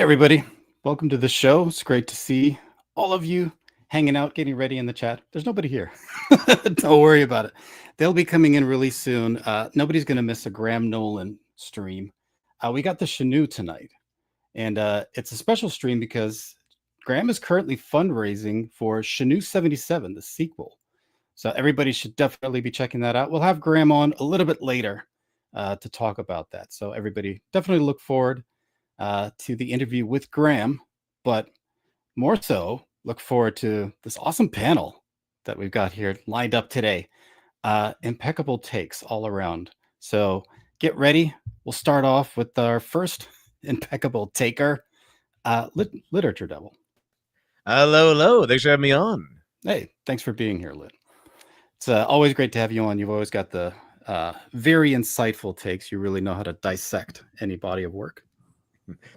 everybody. Welcome to the show. It's great to see all of you hanging out, getting ready in the chat. There's nobody here. Don't worry about it. They'll be coming in really soon. Nobody's going to miss a Graham Nolan stream. We got the Chenoo tonight, and it's a special stream because Graham is currently fundraising for Chenoo 77, the sequel. So everybody should definitely be checking that out. We'll have Graham on a little bit later to talk about that. So everybody definitely look forward to the interview with Graham, but more so look forward to this awesome panel that we've got here lined up today. Impeccable takes all around. So get ready. We'll start off with our first impeccable taker, Literature Devil. Hello. Thanks for having me on. Hey, thanks for being here, Lit. It's always great to have you on. You've always got the very insightful takes. You really know how to dissect any body of work.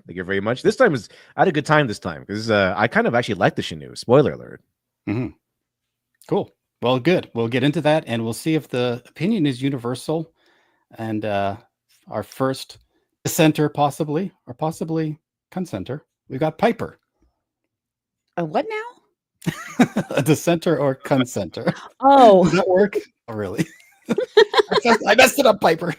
Thank you very much. I had a good time this time because I kind of actually like the Chenoo. Spoiler alert. Mm-hmm. Cool. Well, good. We'll get into that, and we'll see if the opinion is universal. And our first dissenter, possibly consenter, we've got Piper. A what now? A dissenter or consenter. Oh. Does that work? Oh, really? I messed it up, Piper.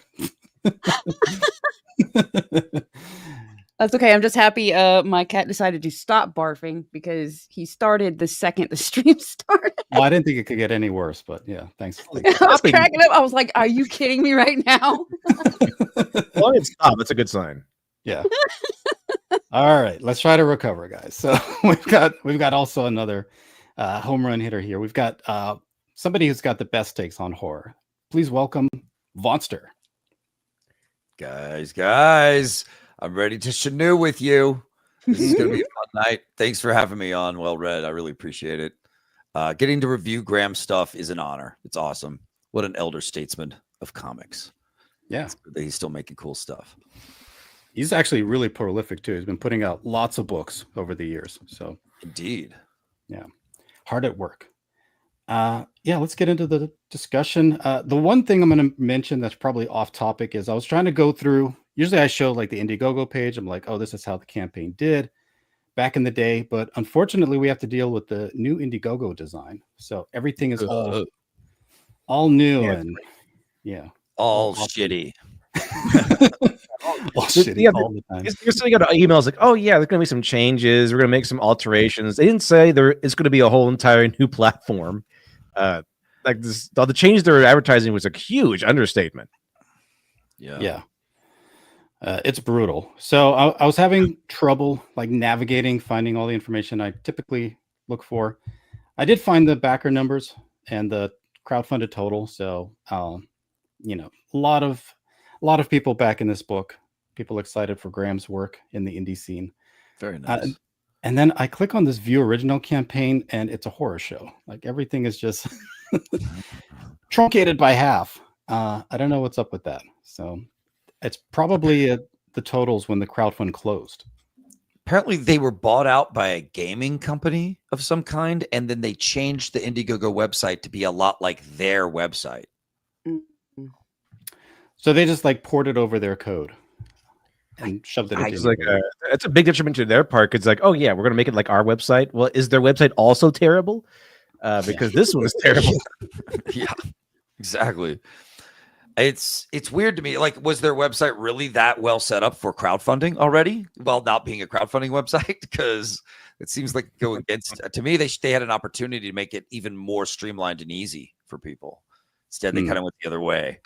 That's okay. I'm just happy my cat decided to stop barfing because he started the second the stream started. Well, I didn't think it could get any worse, but yeah, thanks. I was cracking up. I was like, are you kidding me right now? Well, it's stop. That's a good sign. Yeah. All right, let's try to recover, guys. So we've got also another home run hitter here. We've got somebody who's got the best takes on horror. Please welcome Vonster. Guys, I'm ready to Chenoo with you. This is going to be a fun night. Thanks for having me on. Well read. I really appreciate it. Getting to review Graham stuff is an honor. It's awesome. What an elder statesman of comics. Yeah. He's still making cool stuff. He's actually really prolific too. He's been putting out lots of books over the years. So indeed. Yeah. Hard at work. Let's get into the discussion. The one thing I'm going to mention that's probably off topic is I was trying to go through, usually I show like the Indiegogo page. I'm like, oh, this is how the campaign did back in the day. But unfortunately, we have to deal with the new Indiegogo design. So everything is all new and all shitty. All shitty all the time. You're still got emails like, oh yeah, there's going to be some changes. We're going to make some alterations. They didn't say there is going to be a whole entire new platform. Like this, the change they're advertising was a huge understatement. Yeah. It's brutal. So I was having trouble like navigating, finding all the information I typically look for. I did find the backer numbers and the crowdfunded total. So, a lot of people back in this book, people excited for Graham's work in the indie scene. Very nice. And then I click on this View Original campaign and it's a horror show. Like everything is just truncated by half. I don't know what's up with that. So it's probably the totals when the crowdfund closed. Apparently they were bought out by a gaming company of some kind, and then they changed the Indiegogo website to be a lot like their website. So they just like ported over their code and shoved it into it's like it's a big detriment to their part. It's like, oh yeah, we're gonna make it like our website. Well, is their website also terrible? Because this one is terrible. Yeah, exactly. It's weird to me. Like, was their website really that well set up for crowdfunding already? Well, not being a crowdfunding website, because it seems like go against. To me, they had an opportunity to make it even more streamlined and easy for people. Instead, they kind of went the other way.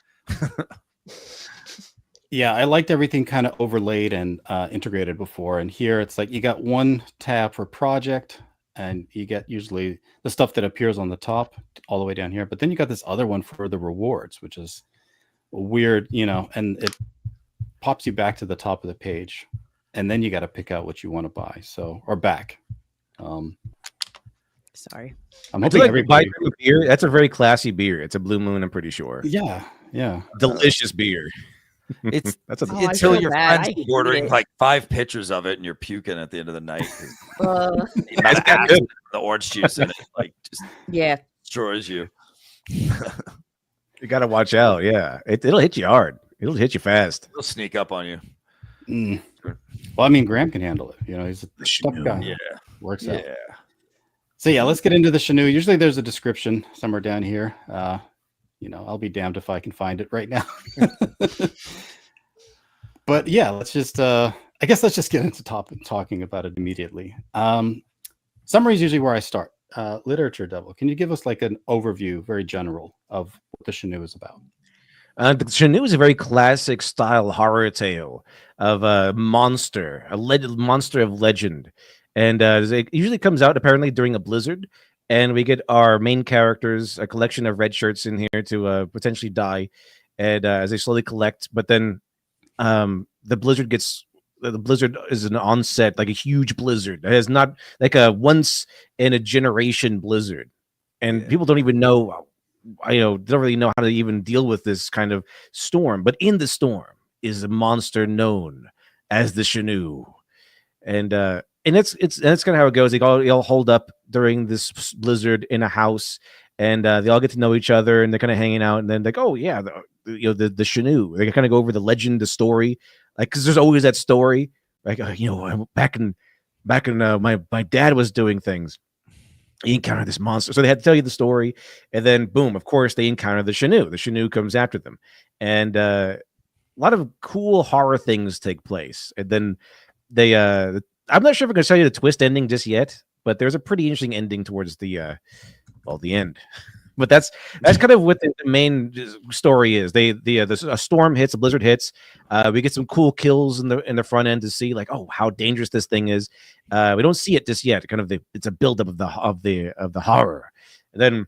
Yeah, I liked everything kind of overlaid and integrated before. And here it's like you got one tab for project and you get usually the stuff that appears on the top all the way down here. But then you got this other one for the rewards, which is weird, and it pops you back to the top of the page. And then you got to pick out what you want to buy. So, or back. Sorry. I'm hoping everybody beer. That's a very classy beer. It's a Blue Moon, I'm pretty sure. Yeah. Delicious beer. It's I until feel your bad. friends I hate ordering it. like 5 pictures of it and you're puking at the end of the night. That's got good. The orange juice in it like just Yeah. destroys you. You got to watch out. Yeah, it'll hit you hard. It'll hit you fast. It'll sneak up on you. Well, I mean, Graham can handle it. You know, he's a tough guy. Yeah. Works out. Yeah. So yeah, let's get into the Chenoo. Usually there's a description somewhere down here. You know, I'll be damned if I can find it right now. But yeah, let's just I guess let's just get into talking about it immediately. Summary is usually where I start. Literature Devil, can you give us like an overview, very general, of what the Chenoo is about? The Chenoo is a very classic style horror tale of a monster, monster of legend. And it usually comes out apparently during a blizzard. And we get our main characters, a collection of red shirts in here to potentially die. And as they slowly collect, but then the blizzard is an onset, like a huge blizzard. It is not like a once in a generation blizzard. And people don't even know, don't really know how to even deal with this kind of storm. But in the storm is a monster known as the Chenoo. And that's kind of how it goes. They all hold up during this blizzard in a house, and they all get to know each other, and they're kind of hanging out. And then like, oh yeah, the Chenoo. They kind of go over the legend, the story, like because there's always that story. Like back in my dad was doing things. He encountered this monster, so they had to tell you the story, and then boom, of course, they encounter the Chenoo. The Chenoo comes after them, and a lot of cool horror things take place. And then they I'm not sure if I can tell you the twist ending just yet, but there's a pretty interesting ending towards the end. But that's kind of what the main story is. A storm hits, a blizzard hits. We get some cool kills in the front end to see like, oh, how dangerous this thing is. We don't see it just yet. It's a buildup of the horror. And then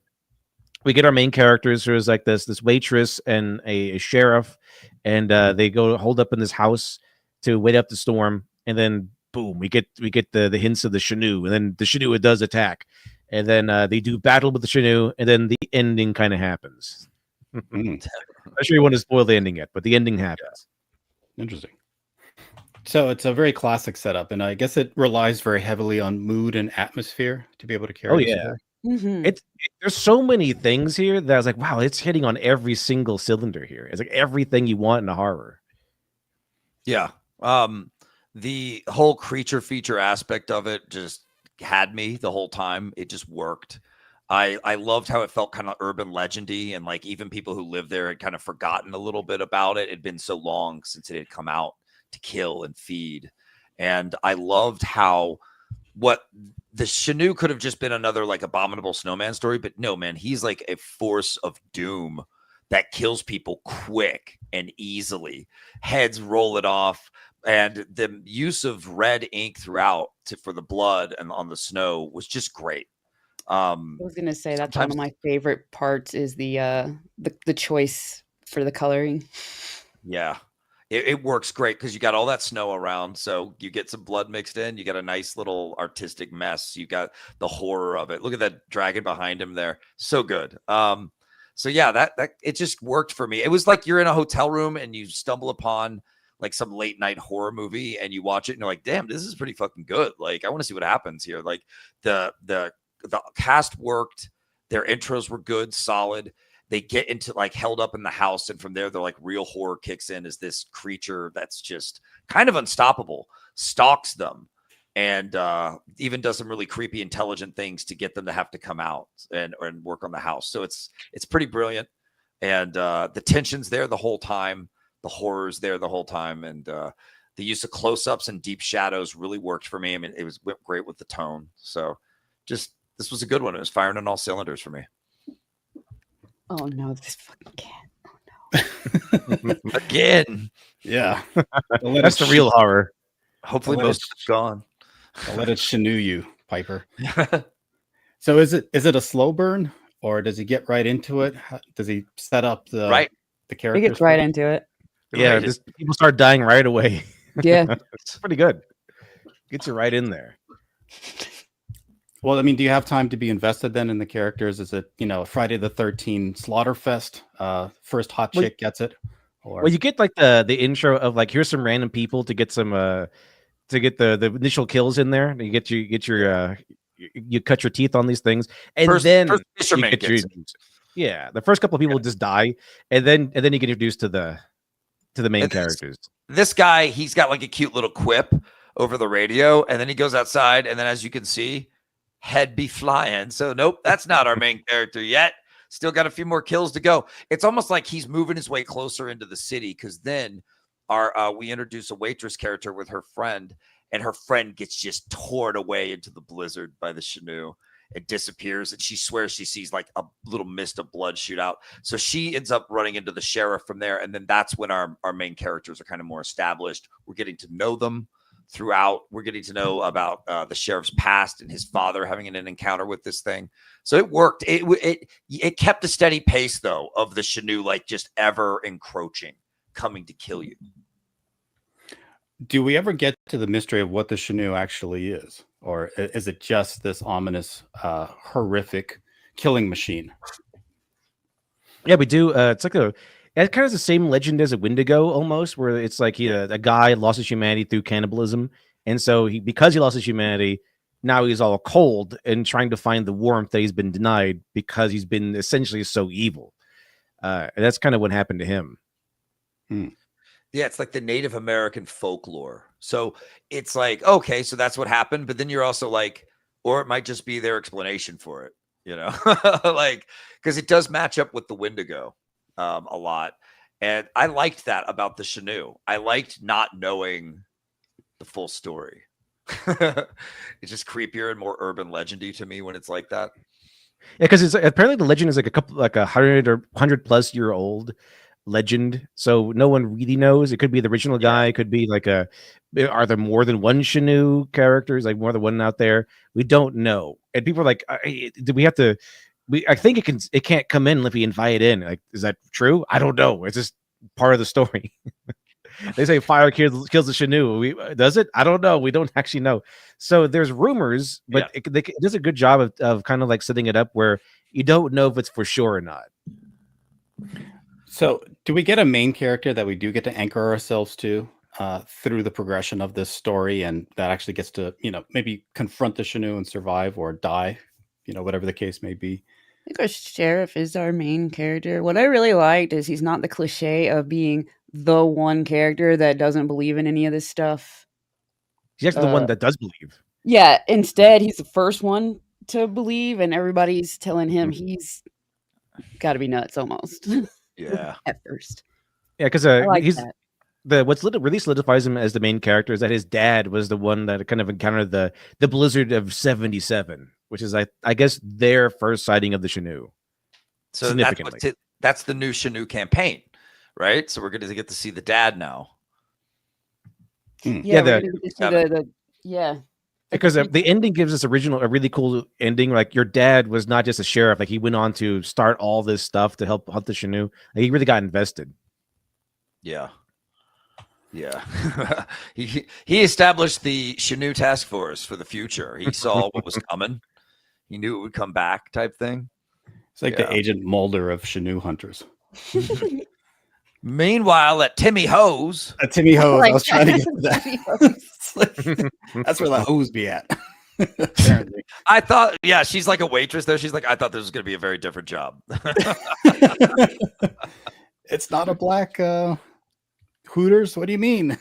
we get our main characters, who is like this waitress and a sheriff, and they go hold up in this house to wait up the storm. And then boom, we get the hints of the Chenoo, and then the Chenoo does attack. And then they do battle with the Chenoo, and then the ending kind of happens. Not sure you want to spoil the ending yet, but the ending happens. Interesting. So it's a very classic setup, and I guess it relies very heavily on mood and atmosphere to be able to carry. Oh yeah, there's so many things here that I was like, wow, it's hitting on every single cylinder here. It's like everything you want in a horror. Yeah, the whole creature feature aspect of it just had me the whole time. It just worked. I loved how it felt kind of urban legendy, and like even people who live there had kind of forgotten a little bit about it. It'd been so long since it had come out to kill and feed. And I loved how what the Chenoo could have just been another like abominable snowman story, but no, man, he's like a force of doom that kills people quick and easily. Heads roll it off. And the use of red ink throughout for the blood and on the snow was just great. I was gonna say that's one of my favorite parts is the choice for the coloring. Yeah, it works great because you got all that snow around, so you get some blood mixed in. You got a nice little artistic mess. You got the horror of it. Look at that dragon behind him there, so good. So yeah, that it just worked for me. It was like you're in a hotel room and you stumble upon like some late night horror movie and you watch it and you're like, damn, this is pretty fucking good. Like, I want to see what happens here. Like the cast worked, their intros were good, solid. They get into like held up in the house, and from there, they're like real horror kicks in as this creature that's just kind of unstoppable, stalks them, and even does some really creepy, intelligent things to get them to have to come out and work on the house. So it's pretty brilliant. And the tension's there the whole time. The horror's there the whole time, and the use of close-ups and deep shadows really worked for me. I mean, it went great with the tone. So, just this was a good one. It was firing on all cylinders for me. Oh no, this fucking cat! Oh no, again. Yeah, that's the real horror. Hopefully, most of it's gone. I'll let it Chenoo you, Piper. So, is it a slow burn, or does he get right into it? Does he set up the character? He gets right into it. Yeah, just people start dying right away. Yeah, it's pretty good. Gets you right in there. Well, I mean, do you have time to be invested then in the characters? Is it, Friday the 13th Slaughterfest? First hot chick gets it? Or... Well, you get like the intro of like, here's some random people to get some to get the initial kills in there. You get your you cut your teeth on these things, and then you get the first couple of people just die, and then you get introduced to to the main And characters. This guy, he's got like a cute little quip over the radio, and then he goes outside, and then as you can see, head be flying. So nope, that's not our main character yet. Still got a few more kills to go. It's almost like he's moving his way closer into the city, because then we introduce a waitress character with her friend, and her friend gets just torn away into the blizzard by the Chenoo. It disappears, and she swears she sees like a little mist of blood shoot out. So she ends up running into the sheriff from there, and then that's when our main characters are kind of more established. We're getting to know them throughout. We're getting to know about the sheriff's past and his father having an encounter with this thing. So it worked. It kept a steady pace though of the Chenoo, like just ever encroaching, coming to kill you. Do we ever get to the mystery of what the Chenoo actually is? Or is it just this ominous, horrific killing machine? Yeah, we do. It's like it's kind of the same legend as a Wendigo almost, where it's like a guy lost his humanity through cannibalism. And so because he lost his humanity, now he's all cold and trying to find the warmth that he's been denied because he's been essentially so evil. And that's kind of what happened to him. Yeah, it's like the Native American folklore. So it's like, okay, so that's what happened. But then you're also like, or it might just be their explanation for it, like, because it does match up with the Wendigo a lot. And I liked that about the Chenoo. I liked not knowing the full story. It's just creepier and more urban legendy to me when it's like that. Yeah, because it's apparently the legend is like like 100 or 100+ year old legend, so no one really knows. It could be the original guy. It could be like are there more than one Chenoo characters, like more than one out there? We don't know. And people are like, do we have to? I think it can't come in if we invite it in. Like, is that true? I don't know. It's just part of the story. They say fire kills the Chenoo. Does it? I don't know. We don't actually know. So there's rumors, but it does a good job of kind of like setting it up where you don't know if it's for sure or not. So do we get a main character that we do get to anchor ourselves to through the progression of this story, and that actually gets to, maybe confront the Chenoo and survive or die, whatever the case may be? I think our sheriff is our main character. What I really liked is he's not the cliche of being the one character that doesn't believe in any of this stuff. He's actually the one that does believe. Yeah, instead, he's the first one to believe, and everybody's telling him he's got to be nuts almost. Yeah. At first. Yeah, because he's what's really solidifies him as the main character is that his dad was the one that kind of encountered the blizzard of 77, which is I guess their first sighting of the Chenoo. So that's the new Chenoo campaign, right? So we're going to get to see the dad now. Yeah, because the ending gives us a really cool ending. Like, your dad was not just a sheriff; like, he went on to start all this stuff to help hunt the Chenoo. Like, he really got invested. Yeah. He established the Chenoo task force for the future. He saw what was coming. He knew it would come back, type thing. It's like the Agent Mulder of Chenoo hunters. Meanwhile, at Timmy Hose. At Timmy Hose, I was trying to get to that. That's where the hose be at. Apparently. I thought, she's like a waitress there. She's like, I thought this was going to be a very different job. It's not a black Hooters. What do you mean?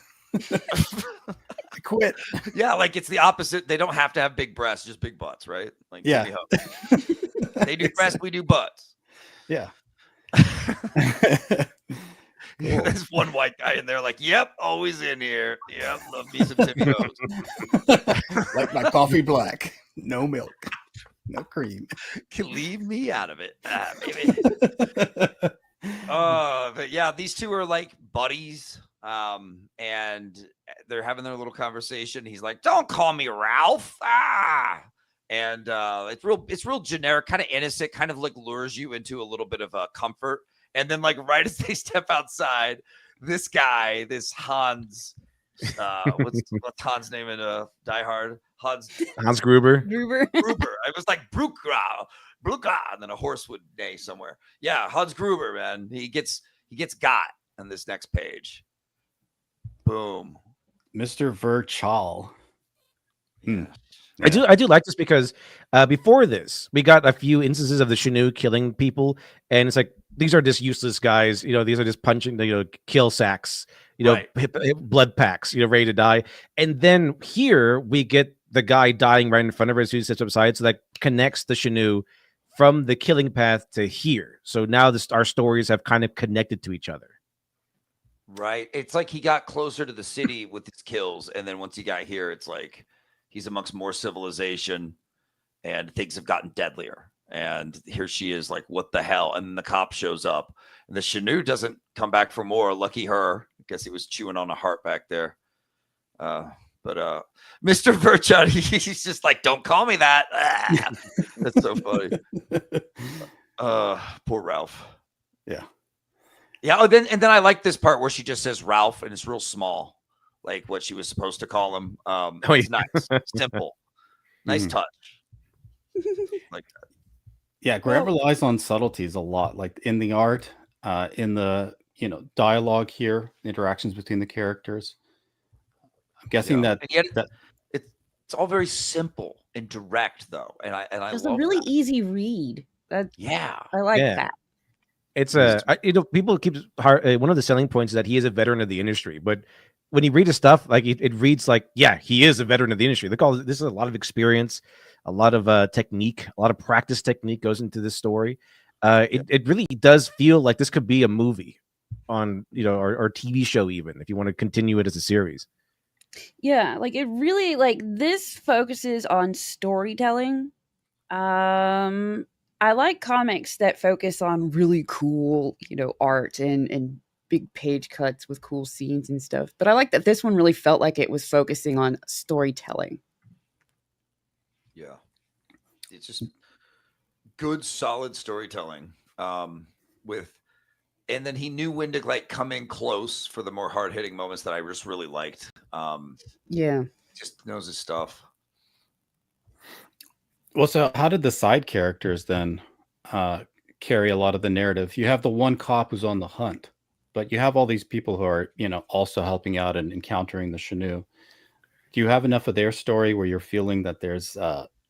I quit. Yeah, like it's the opposite. They don't have to have big breasts, just big butts, right? Like, yeah. They do breasts, we do butts. Yeah. Cool. There's one white guy in there like, yep, always in here. Yep, love me some Timmy Hose. Like my coffee black. No milk. No cream. Leave me out of it. Baby. But yeah, these two are like buddies. And they're having their little conversation. He's like, don't call me Ralph. And it's real generic, kind of innocent, kind of like lures you into a little bit of comfort. And then, like, right as they step outside, this guy, this Hans, what's Hans' name in Die Hard? Hans Gruber. Gruber. I was like Bruckgrau, and then a horse would neigh somewhere. Yeah, Hans Gruber, man. He gets got on this next page. Boom. Mr. Virchal. Yeah. I do like this because before this, we got a few instances of the Chenoo killing people, and it's like these are just useless guys. These are just punching, kill sacks, Right. blood packs, ready to die. And then here we get the guy dying right in front of us who sits upside. So that connects the Chenoo from the killing path to here. So now our stories have kind of connected to each other. Right. It's like he got closer to the city with his kills. And then once he got here, it's like he's amongst more civilization and things have gotten deadlier. And here she is like, what the hell? And then the cop shows up and the Chenoo doesn't come back for more. Lucky her. I guess he was chewing on a heart back there. But Mr. Burchard, he's just like, don't call me that. That's so funny. Poor Ralph. Yeah. Yeah. Oh, then I like this part where she just says Ralph and it's real small, like what she was supposed to call him. It's nice, simple, nice touch. Like that. Yeah, Grant relies on subtleties a lot, like in the art, in the dialogue here, interactions between the characters. I'm guessing that it's all very simple and direct, though, and I it's love a really that. easy read. I like that. It's people keep one of the selling points is that he is a veteran of the industry, but when you read his stuff, like it reads like, yeah, he is a veteran of the industry. This is a lot of experience, a lot of technique, a lot of practice technique goes into this story. It really does feel like this could be a movie on, or TV show, even if you want to continue it as a series. Yeah, like it really, like this focuses on storytelling. I like comics that focus on really cool, art and big page cuts with cool scenes and stuff. But I like that this one really felt like it was focusing on storytelling. Yeah. It's just good, solid storytelling. And then he knew when to like come in close for the more hard-hitting moments that I just really liked. Yeah. Just knows his stuff. Well, so how did the side characters then carry a lot of the narrative? You have the one cop who's on the hunt, but you have all these people who are, also helping out and encountering the Chenoo. Do you have enough of their story where you're feeling that there's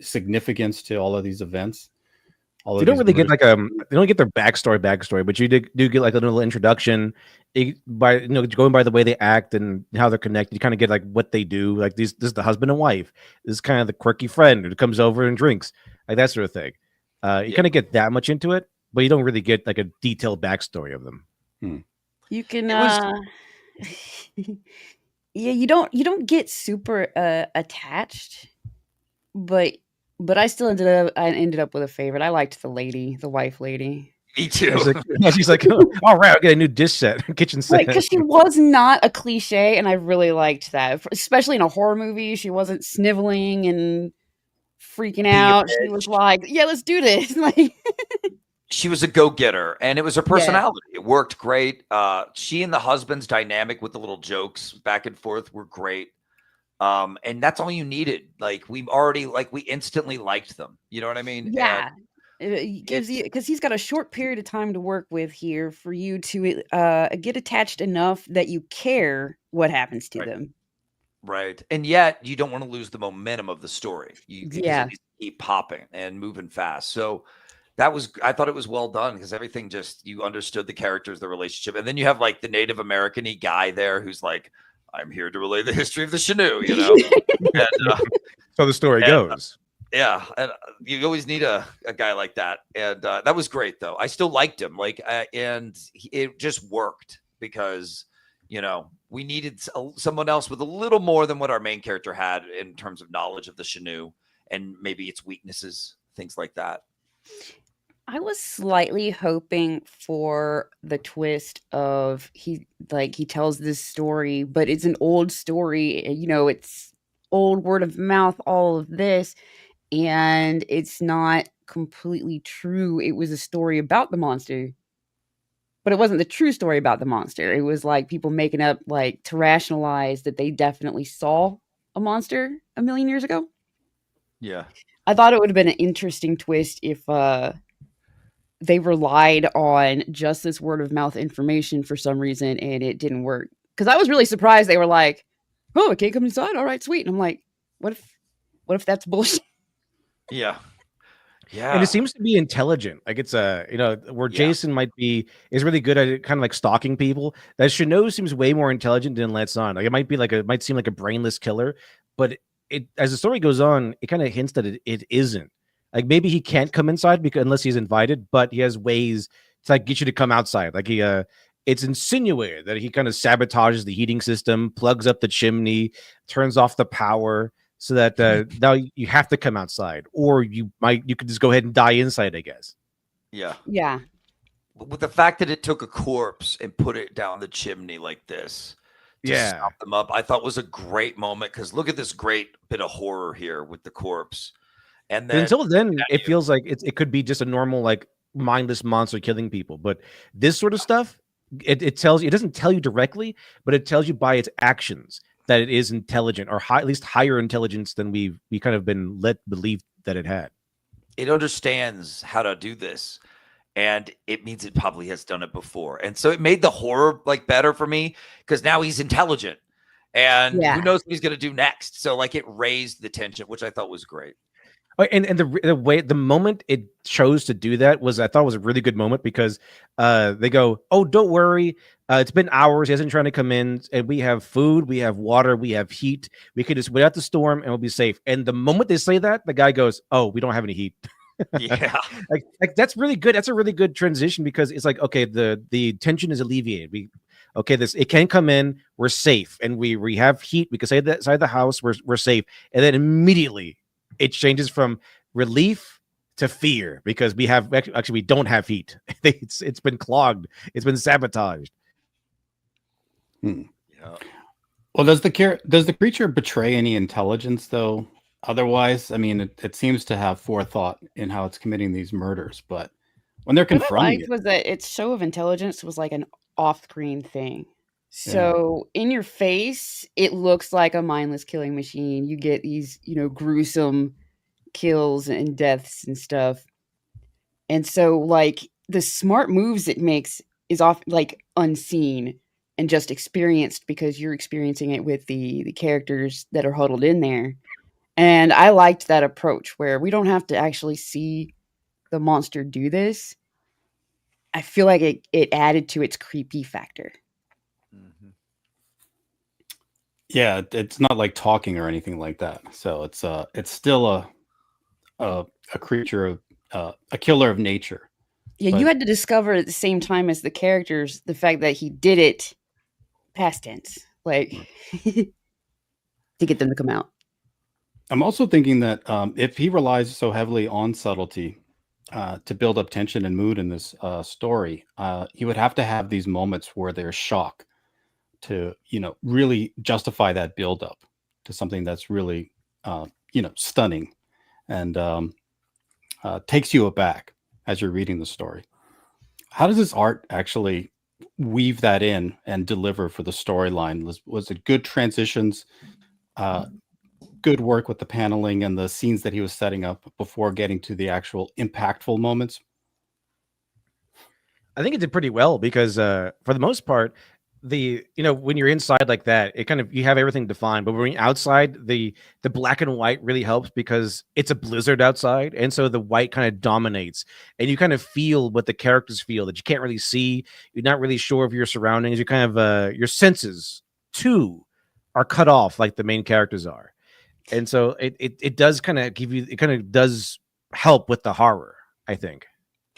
significance to all of these events? You don't really get like they don't get their backstory, but you do get like a little introduction by going by the way they act and how they're connected. You kind of get like what they do. Like this is the husband and wife. This is kind of the quirky friend who comes over and drinks, like that sort of thing. You kind of get that much into it, but you don't really get like a detailed backstory of them. You can yeah, you don't get super attached, but I still ended up with a favorite. I liked the wife lady. Me too. She's like, oh, all right, I'll get a new dish set, kitchen set. Because she was not a cliche, and I really liked that, especially in a horror movie. She wasn't sniveling and freaking out. She was like, "Yeah, let's do this." Like, she was a go-getter, and it was her personality. Yeah. It worked great. She and the husband's dynamic with the little jokes back and forth were great. And that's all you needed. Like we instantly liked them. You know what I mean? Yeah. It gives you, because he's got a short period of time to work with here for you to get attached enough that you care what happens to them. Right. And yet you don't want to lose the momentum of the story. It needs to keep popping and moving fast. So I thought it was well done because everything you understood the characters, the relationship. And then you have like the Native American-y guy there who's like, I'm here to relay the history of the Chenoo, and, so the story goes. Yeah. And you always need a guy like that. And that was great though. I still liked him. And it just worked because, we needed someone else with a little more than what our main character had in terms of knowledge of the Chenoo and maybe its weaknesses, things like that. I was slightly hoping for the twist of he tells this story, but it's an old story. It's old word of mouth, all of this, and it's not completely true. It was a story about the monster, but it wasn't the true story about the monster. It was like people making up like to rationalize that they definitely saw a monster a million years ago. Yeah. I thought it would have been an interesting twist if they relied on just this word of mouth information for some reason and it didn't work. Because I was really surprised. They were like, "Oh, it can't come inside. All right, sweet." And I'm like, "What if that's bullshit?" Yeah. Yeah. And it seems to be intelligent. Like it's a, where Yeah. Jason is really good at it, kind of like stalking people. That Chenoo seems way more intelligent than lets on. Like it might seem like a brainless killer, but it as the story goes on, it kind of hints that it isn't. Like maybe he can't come inside because unless he's invited, but he has ways to like get you to come outside. Like it's insinuated that he kind of sabotages the heating system, plugs up the chimney, turns off the power so that now you have to come outside, or you could just go ahead and die inside, I guess. Yeah. Yeah. With the fact that it took a corpse and put it down the chimney like this to stop them up, I thought was a great moment because look at this great bit of horror here with the corpse. And then until then, it feels like it could be just a normal like mindless monster killing people. But this sort of stuff, it tells you, it doesn't tell you directly, but it tells you by its actions that it is intelligent, or at least higher intelligence than we kind of been led believe that it had. It understands how to do this, and it means it probably has done it before. And so it made the horror like better for me because now he's intelligent, and who knows what he's going to do next. So like it raised the tension, which I thought was great. And the moment it chose to do that I thought was a really good moment because they go, oh, don't worry, it's been hours, he hasn't tried to come in, and we have food, we have water, we have heat, we could just wait out the storm and we'll be safe. And the moment they say that, the guy goes, oh, we don't have any heat. Yeah. like that's really good. That's a really good transition because it's like, okay, the tension is alleviated. It can come in, we're safe, and we have heat, we can stay inside the house, we're safe. And then immediately it changes from relief to fear because we don't have heat. It's been clogged. It's been sabotaged. Yeah. Well, does the creature betray any intelligence though? Otherwise, I mean, it seems to have forethought in how it's committing these murders, but when they're confronting was that its show of intelligence was like an off-screen thing. So in your face, it looks like a mindless killing machine. You get these, gruesome kills and deaths and stuff. And so like the smart moves it makes is off like unseen and just experienced because you're experiencing it with the characters that are huddled in there. And I liked that approach where we don't have to actually see the monster do this. I feel like it added to its creepy factor. Mm-hmm. Yeah, it's not like talking or anything like that. So it's still a creature of a killer of nature. Yeah, But you had to discover at the same time as the characters the fact that he did it past tense, like to get them to come out. I'm also thinking that if he relies so heavily on subtlety to build up tension and mood in this story, he would have to have these moments where there's shock to, really justify that buildup to something that's really, stunning and takes you aback as you're reading the story. How does this art actually weave that in and deliver for the storyline? Was it good transitions? Good work with the paneling and the scenes that he was setting up before getting to the actual impactful moments? I think it did pretty well because for the most part, when you're inside like that, it kind of, you have everything defined, but when you're outside, the black and white really helps because it's a blizzard outside, and so the white kind of dominates, and you kind of feel what the characters feel that you can't really see. You're not really sure of your surroundings. You kind of your senses too are cut off like the main characters are, and so it does kind of give you, it kind of does help with the horror, I think.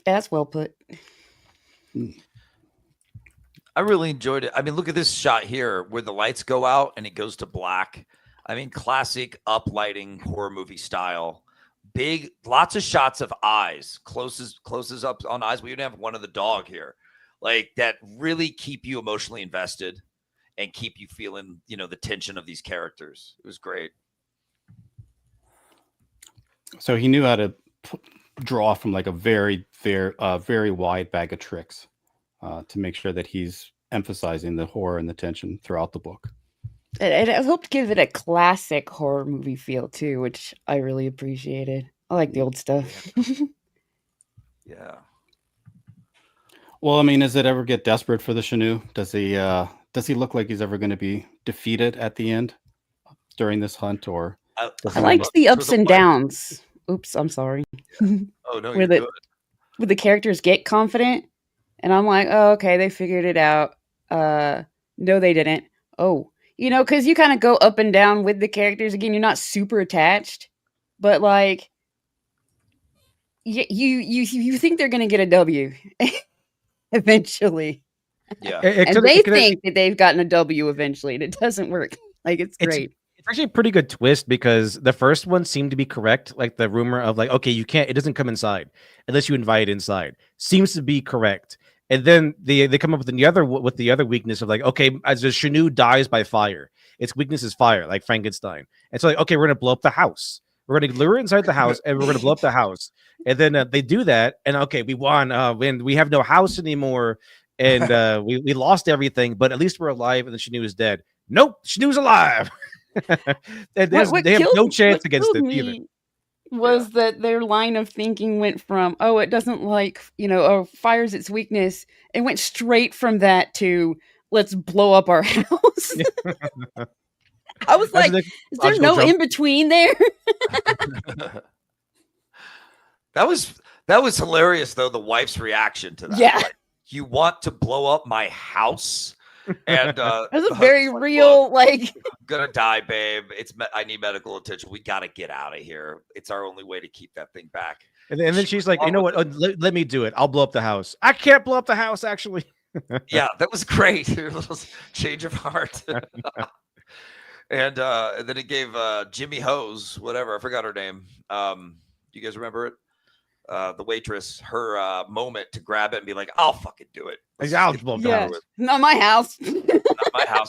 Yeah, that's well put. I really enjoyed it. I mean, look at this shot here where the lights go out and it goes to black. I mean, classic uplighting horror movie style. Big, lots of shots of eyes, closes up on eyes. We even have one of the dog here, like that really keep you emotionally invested and keep you feeling, the tension of these characters. It was great. So he knew how to draw from like a very, very wide bag of tricks to make sure that he's emphasizing the horror and the tension throughout the book. And I hope to give it a classic horror movie feel too, which I really appreciated. I like the old stuff. Yeah. Well, I mean, does it ever get desperate for the Chenoo? Does he look like he's ever going to be defeated at the end during this hunt, or I liked the ups and downs oops, I'm sorry. Oh no, where you're the good. where the characters get confident, and I'm like, oh, okay, they figured it out. No, they didn't. Oh, because you kind of go up and down with the characters. Again, you're not super attached, but like, you think they're gonna get a W eventually, Yeah. and they think that they've gotten a W eventually, and it doesn't work. Like it's great. It's actually a pretty good twist because the first one seemed to be correct. Like the rumor of like, okay, it doesn't come inside unless you invite it inside seems to be correct. And then they come up with the other weakness of like, okay, as the Chenoo dies by fire, its weakness is fire, like Frankenstein. And so like, okay, we're gonna blow up the house. We're gonna lure it inside the house, and we're gonna blow up the house. And then they do that, and okay, we won. And we have no house anymore, and we lost everything, but at least we're alive, and the Chenoo is dead. Nope, Chenoo's alive. They have no chance against it either. Was that their line of thinking went from, oh, it doesn't like, fire's its weakness, and went straight from that to let's blow up our house. I was like, is there no in between there? That was hilarious though, the wife's reaction to that. Yeah. Like, you want to blow up my house? And that's a very real, like, I'm gonna die, babe. I need medical attention. We gotta get out of here. It's our only way to keep that thing back. And then she's like, you know what? Let me do it. I'll blow up the house. I can't blow up the house, actually. Yeah, that was great. A little change of heart. And then it gave Jimmy Hose, whatever, I forgot her name. You guys remember it? The waitress, her moment to grab it and be like, I'll fucking do it. Not my house. Not my house.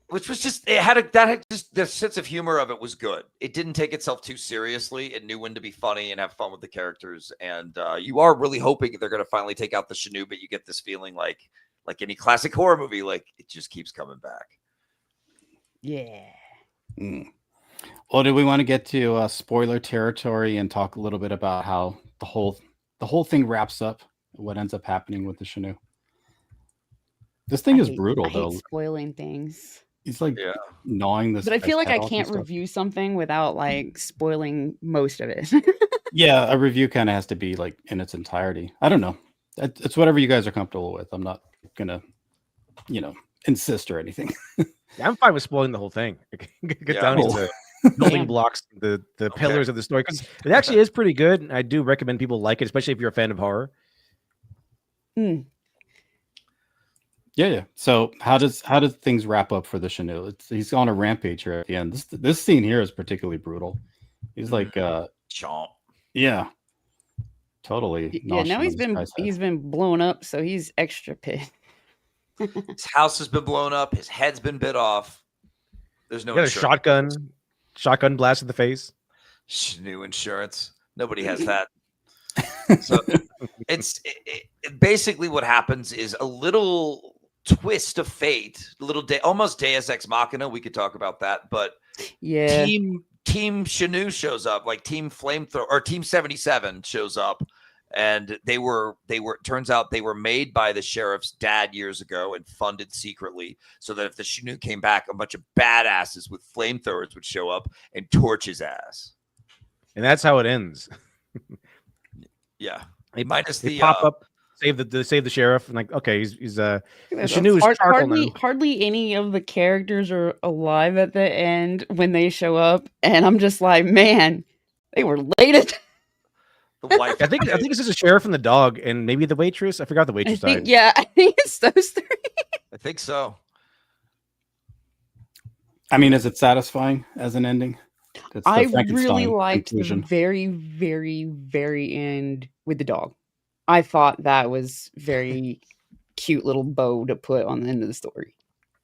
Which was just, the sense of humor of it was good. It didn't take itself too seriously. It knew when to be funny and have fun with the characters. And you are really hoping they're going to finally take out the Chenoo, but you get this feeling like any classic horror movie, like it just keeps coming back. Yeah. Well, do we want to get to spoiler territory and talk a little bit about how the whole thing wraps up? What ends up happening with the Chenoo? This thing is brutal, though. I hate spoiling things. He's like gnawing this. But I feel like I can't review something without like spoiling most of it. Yeah, a review kind of has to be like in its entirety. I don't know. It's whatever you guys are comfortable with. I'm not gonna, insist or anything. Yeah, I'm fine with spoiling the whole thing. Get down to building blocks, the pillars of the story, because it actually is pretty good. I do recommend people like it, especially if you're a fan of horror. Yeah. So how does things wrap up for the Chenoo? He's on a rampage here at the end. This scene here is particularly brutal. He's like chomp. Yeah. Totally. Yeah, now he's been blown up, so he's extra pissed. His house has been blown up, his head's been bit off. There's no insurance. Shotgun blast in the face. Chenoo insurance. Nobody has that. So it's basically what happens is a little twist of fate, almost Deus Ex Machina. We could talk about that, but yeah, Team Chenoo shows up, like Team Flamethrower or Team 77 shows up, and they were turns out they were made by the sheriff's dad years ago and funded secretly so that if the Chenoo came back, a bunch of badasses with flamethrowers would show up and torch his ass. And that's how it ends. Yeah, minus the pop up, save the sheriff, and like, okay, he's Chenoo is charcoal now. Hardly any of the characters are alive at the end when they show up, and I'm just like, man, they were late. The wife, I think this is a sheriff and the dog, and maybe the waitress. I forgot the waitress died. Yeah, I think it's those three. I think so. I mean, is it satisfying as an ending? I really liked the very, very, very end with the dog. I thought that was very cute little bow to put on the end of the story.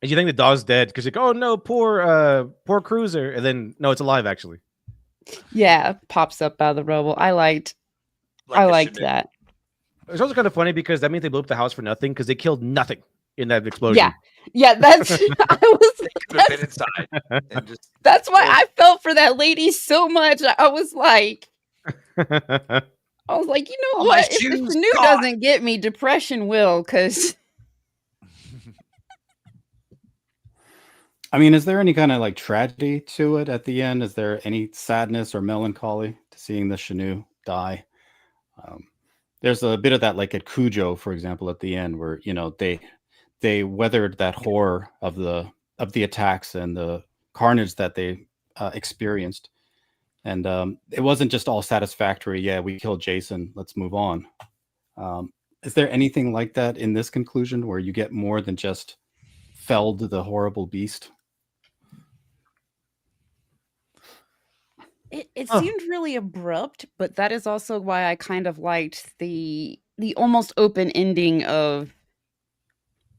And you think the dog's dead because like, oh no, poor cruiser, and then no, it's alive actually. Yeah, pops up out of the rubble. I liked that. It's also kind of funny because that means they blew up the house for nothing because they killed nothing in that explosion. Yeah, that's been inside. That's why I felt for that lady so much. I was like, you know what? If the Chenoo doesn't get me, depression will, because I mean, is there any kind of like tragedy to it at the end? Is there any sadness or melancholy to seeing the Chenoo die? Um, there's a bit of that, like at Cujo, for example, at the end, where they weathered that horror of the attacks and the carnage that they experienced, and it wasn't just all satisfactory. Yeah, we killed Jason. Let's move on. Um, is there anything like that in this conclusion, where you get more than just felled the horrible beast? It Huh. seemed really abrupt, but that is also why I kind of liked the almost open ending of,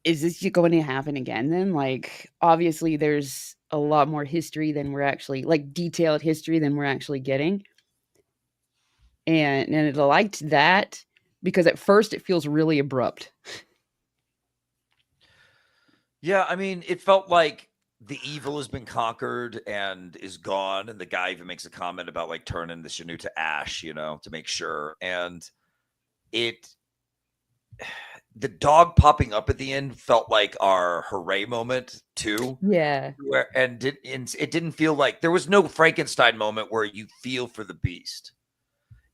is this going to happen again then? Like, obviously there's a lot more history than we're actually, like, detailed history than we're actually getting. And I liked that because at first it feels really abrupt. Yeah, I mean, it felt like the evil has been conquered and is gone. And the guy even makes a comment about like turning the Chenoo to ash, to make sure. And it, the dog popping up at the end felt like our hooray moment too. Yeah. And it didn't feel like there was no Frankenstein moment where you feel for the beast.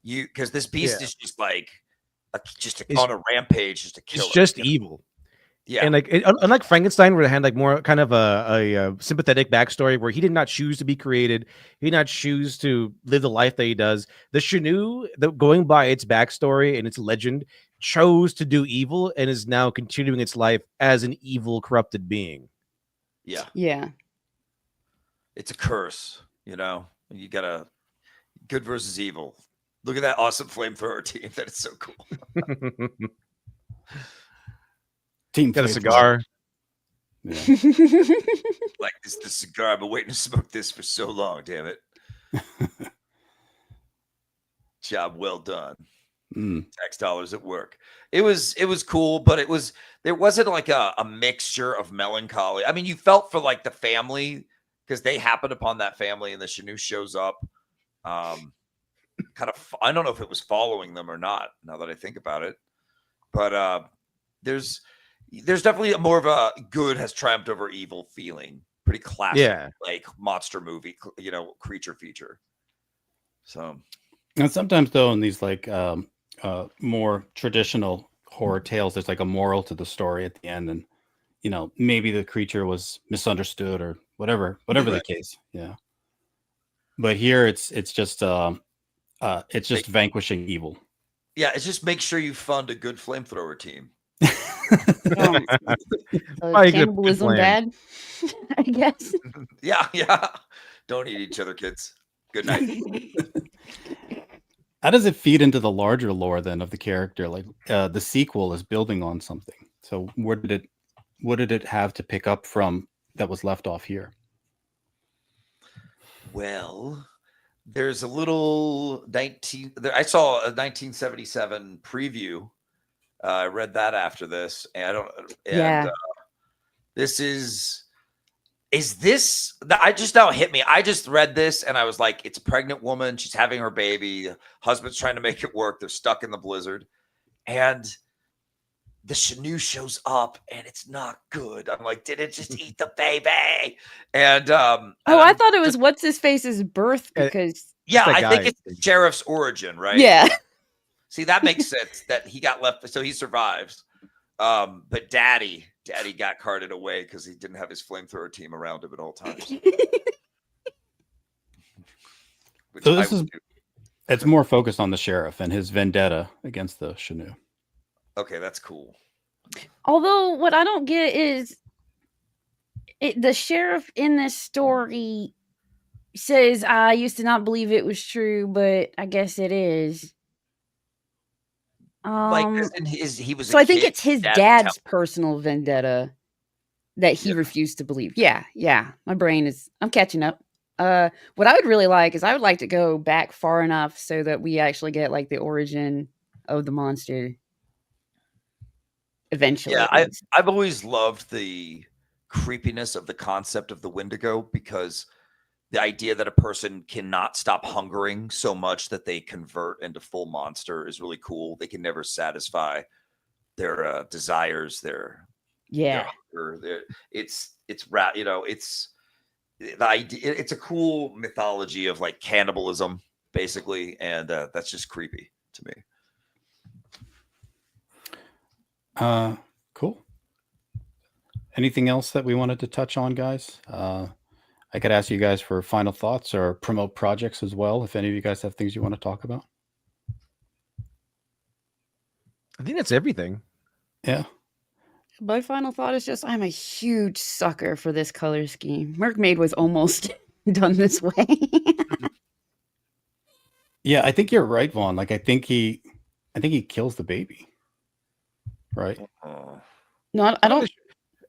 Because this beast Yeah. is just like just It's- on a rampage, just a killer. It's just evil. Yeah. And like unlike Frankenstein, where it had like more kind of a sympathetic backstory, where he did not choose to be created, he did not choose to live the life that he does. The Chenoo, going by its backstory and its legend, chose to do evil and is now continuing its life as an evil, corrupted being. Yeah. Yeah. It's a curse, you gotta good versus evil. Look at that awesome flamethrower team. That is so cool. Team Got a Flamethrower. cigar. Yeah. Like this cigar. I've been waiting to smoke this for so long, damn it. Job well done. Tax dollars at work. It was cool, but there wasn't like a mixture of melancholy. I mean, you felt for like the family because they happened upon that family and the Chenoo shows up. Kind of, I don't know if it was following them or not, now that I think about it. But there's definitely more of a good has triumphed over evil feeling. Pretty classic, like monster movie, creature feature. So, and sometimes though, in these like more traditional horror tales, there's like a moral to the story at the end, and maybe the creature was misunderstood or whatever the case. Yeah. But here it's just vanquishing evil. Yeah, it's just make sure you fund a good flamethrower team. Cannibalism bad, I guess. Yeah. Don't eat each other, kids. Good night. How does it feed into the larger lore then of the character? Like the sequel is building on something. So what did it have to pick up from that was left off here? Well, there's a little I saw a 1977 preview. I read that after this, and this is this I just now hit me. I just read this and I was like, it's a pregnant woman, she's having her baby, husband's trying to make it work, they're stuck in the blizzard, and the Chenoo shows up and it's not good. I'm like, did it just eat the baby? And I thought it was what's his face's birth, because I think it's the sheriff's origin, right? Yeah. See, that makes sense that he got left, so he survives. But Daddy got carted away because he didn't have his flamethrower team around him at all times. So it's more focused on the sheriff and his vendetta against the Chenoo. Okay, that's cool. Although what I don't get is the sheriff in this story says, I used to not believe it was true, but I guess it is. He was. So I think it's his dad's personal vendetta that he refused to believe. Yeah. My brain I'm catching up. What I would really like is I would like to go back far enough so that we actually get like the origin of the monster eventually. Yeah, I've always loved the creepiness of the concept of the Wendigo, because the idea that a person cannot stop hungering so much that they convert into full monster is really cool. They can never satisfy their desires, their Yeah. hunger. It's it's the idea. It's a cool mythology of like cannibalism, basically, and that's just creepy to me. Cool. Anything else that we wanted to touch on, guys? I could ask you guys for final thoughts or promote projects as well. If any of you guys have things you want to talk about. I think that's everything. Yeah. My final thought is just I'm a huge sucker for this color scheme. Mermaid was almost done this way. Yeah, I think you're right, Vaughn. Like I think he kills the baby. Right? No, I don't.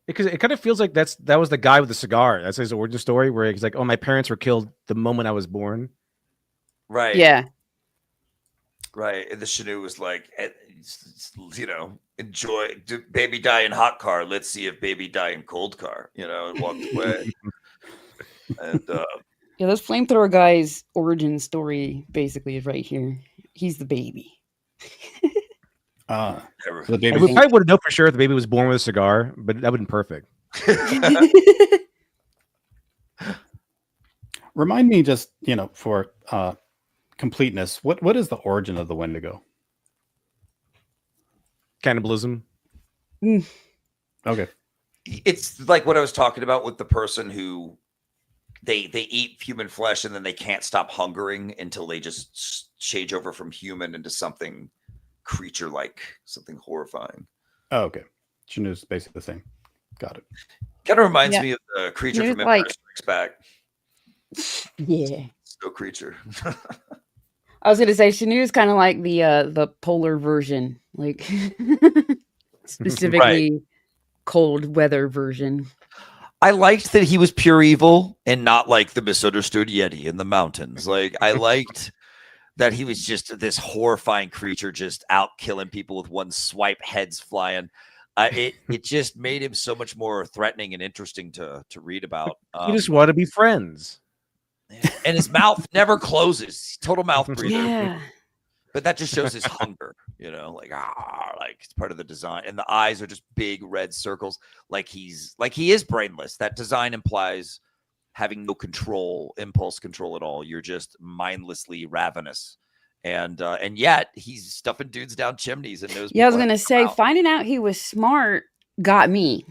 Because it kind of feels like that was the guy with the cigar. That's his origin story, where he's like, "Oh, my parents were killed the moment I was born." Right. Yeah. Right. And the Chenoo was like, enjoy baby die in hot car. Let's see if baby die in cold car, and walked away. And Yeah, this flamethrower guy's origin story basically is right here. He's the baby. So the We baby. probably would have known for sure if the baby was born with a cigar, but that would have been perfect. Remind me just, for completeness, what is the origin of the Wendigo? Cannibalism. Okay. It's like what I was talking about with the person who they eat human flesh and then they can't stop hungering until they just change over from human into something creature-like, something horrifying. Oh, okay. Chenoo's basically the same. Got it. Kind of reminds me of the creature Chenoo's from Empire like- Strikes Back. Yeah. Snow creature. I was gonna say Chenoo's kind of like the polar version, like specifically cold weather version. I liked that he was pure evil and not like the misunderstood Yeti in the mountains. Like I liked that he was just this horrifying creature, just out killing people with one swipe, heads flying. It just made him so much more threatening and interesting to read about. You just want to be friends. And his mouth never closes. Total mouth breather. Yeah. But that just shows his hunger, like it's part of the design. And the eyes are just big red circles, like he is brainless. That design implies having no control, impulse control at all. You're just mindlessly ravenous. And yet he's stuffing dudes down chimneys and knows. Yeah, I was gonna say finding out he was smart got me.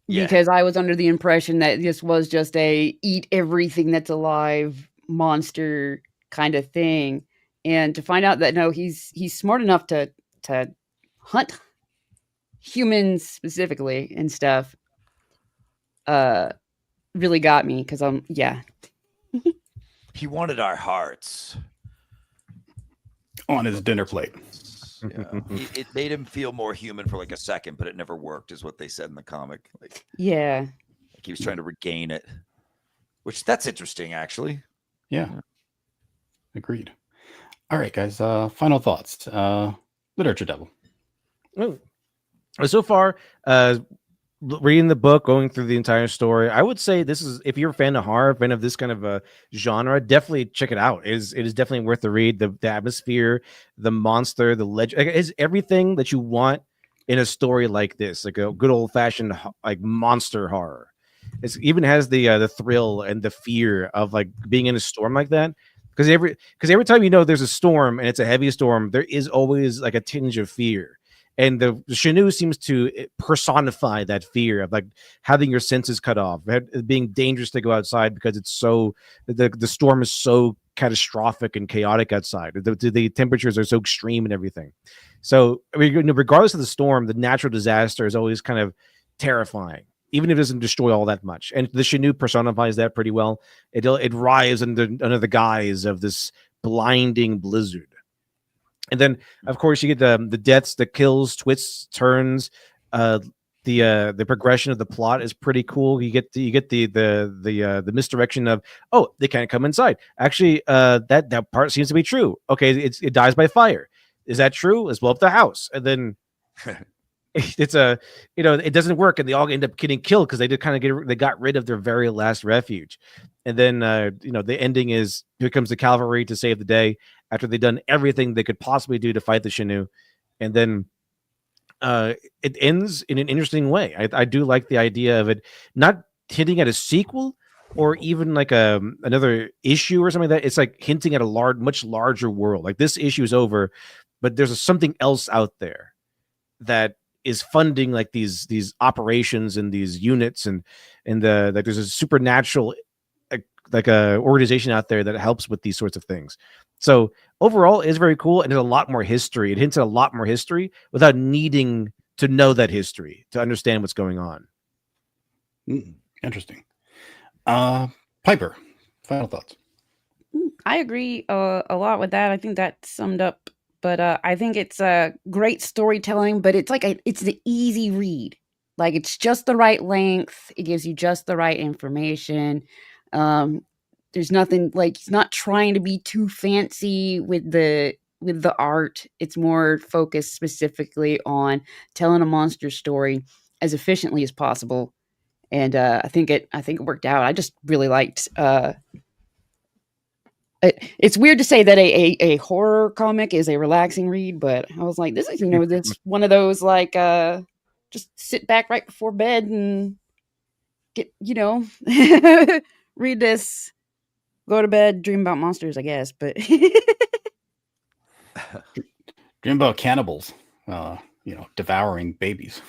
Yeah. Because I was under the impression that this was just a eat everything that's alive monster kind of thing. And to find out that no, he's smart enough to hunt humans specifically and stuff, really got me because He wanted our hearts On his dinner plate. Yeah. It made him feel more human for like a second, but it never worked, is what they said in the comic. Like he was trying to regain it, which that's interesting, actually. Yeah. Agreed. All right, guys. Final thoughts. Literature Devil. So far, reading the book, going through the entire story, I would say this is, if you're a fan of horror, fan of this kind of a genre, definitely check it out. It is definitely worth the read. The atmosphere, the monster, the legend, is everything that you want in a story like this, like a good old fashioned like monster horror. It even has the thrill and the fear of like being in a storm like that. Because every time there's a storm and it's a heavy storm, there is always like a tinge of fear. And the Chenoo seems to personify that fear of like having your senses cut off, being dangerous to go outside because it's so the storm is so catastrophic and chaotic outside. The temperatures are so extreme and everything. So I mean, regardless of the storm, the natural disaster is always kind of terrifying, even if it doesn't destroy all that much. And the Chenoo personifies that pretty well. It rises under the guise of this blinding blizzard. And then, of course, you get the deaths, the kills, twists, turns. The progression of the plot is pretty cool. You get the misdirection of, oh, they can't come inside. Actually, that part seems to be true. Okay, it dies by fire. Is that true? Let's blow up the house. And then it doesn't work, and they all end up getting killed because they got rid of their very last refuge. And then the ending is, here comes the cavalry to save the day after they've done everything they could possibly do to fight the Chenoo. And then it ends in an interesting way. I do like the idea of it not hinting at a sequel or even like another issue or something like that. It's like hinting at a much larger world. Like this issue is over, but there's something else out there that is funding like these operations and these units and like there's a supernatural like a organization out there that helps with these sorts of things. So overall, it's very cool and there's a lot more history. It hints at a lot more history without needing to know that history to understand what's going on. Interesting. Piper, final thoughts. I agree a lot with that. I think that summed up. But I think it's a great storytelling. But it's like it's the easy read. Like it's just the right length. It gives you just the right information. There's nothing like he's not trying to be too fancy with the art. It's more focused specifically on telling a monster story as efficiently as possible. And I think it worked out. I just really liked. It's weird to say that a horror comic is a relaxing read, but I was like, this is this one of those like just sit back right before bed and get read this, go to bed, dream about monsters, I guess. But Dream about cannibals, devouring babies.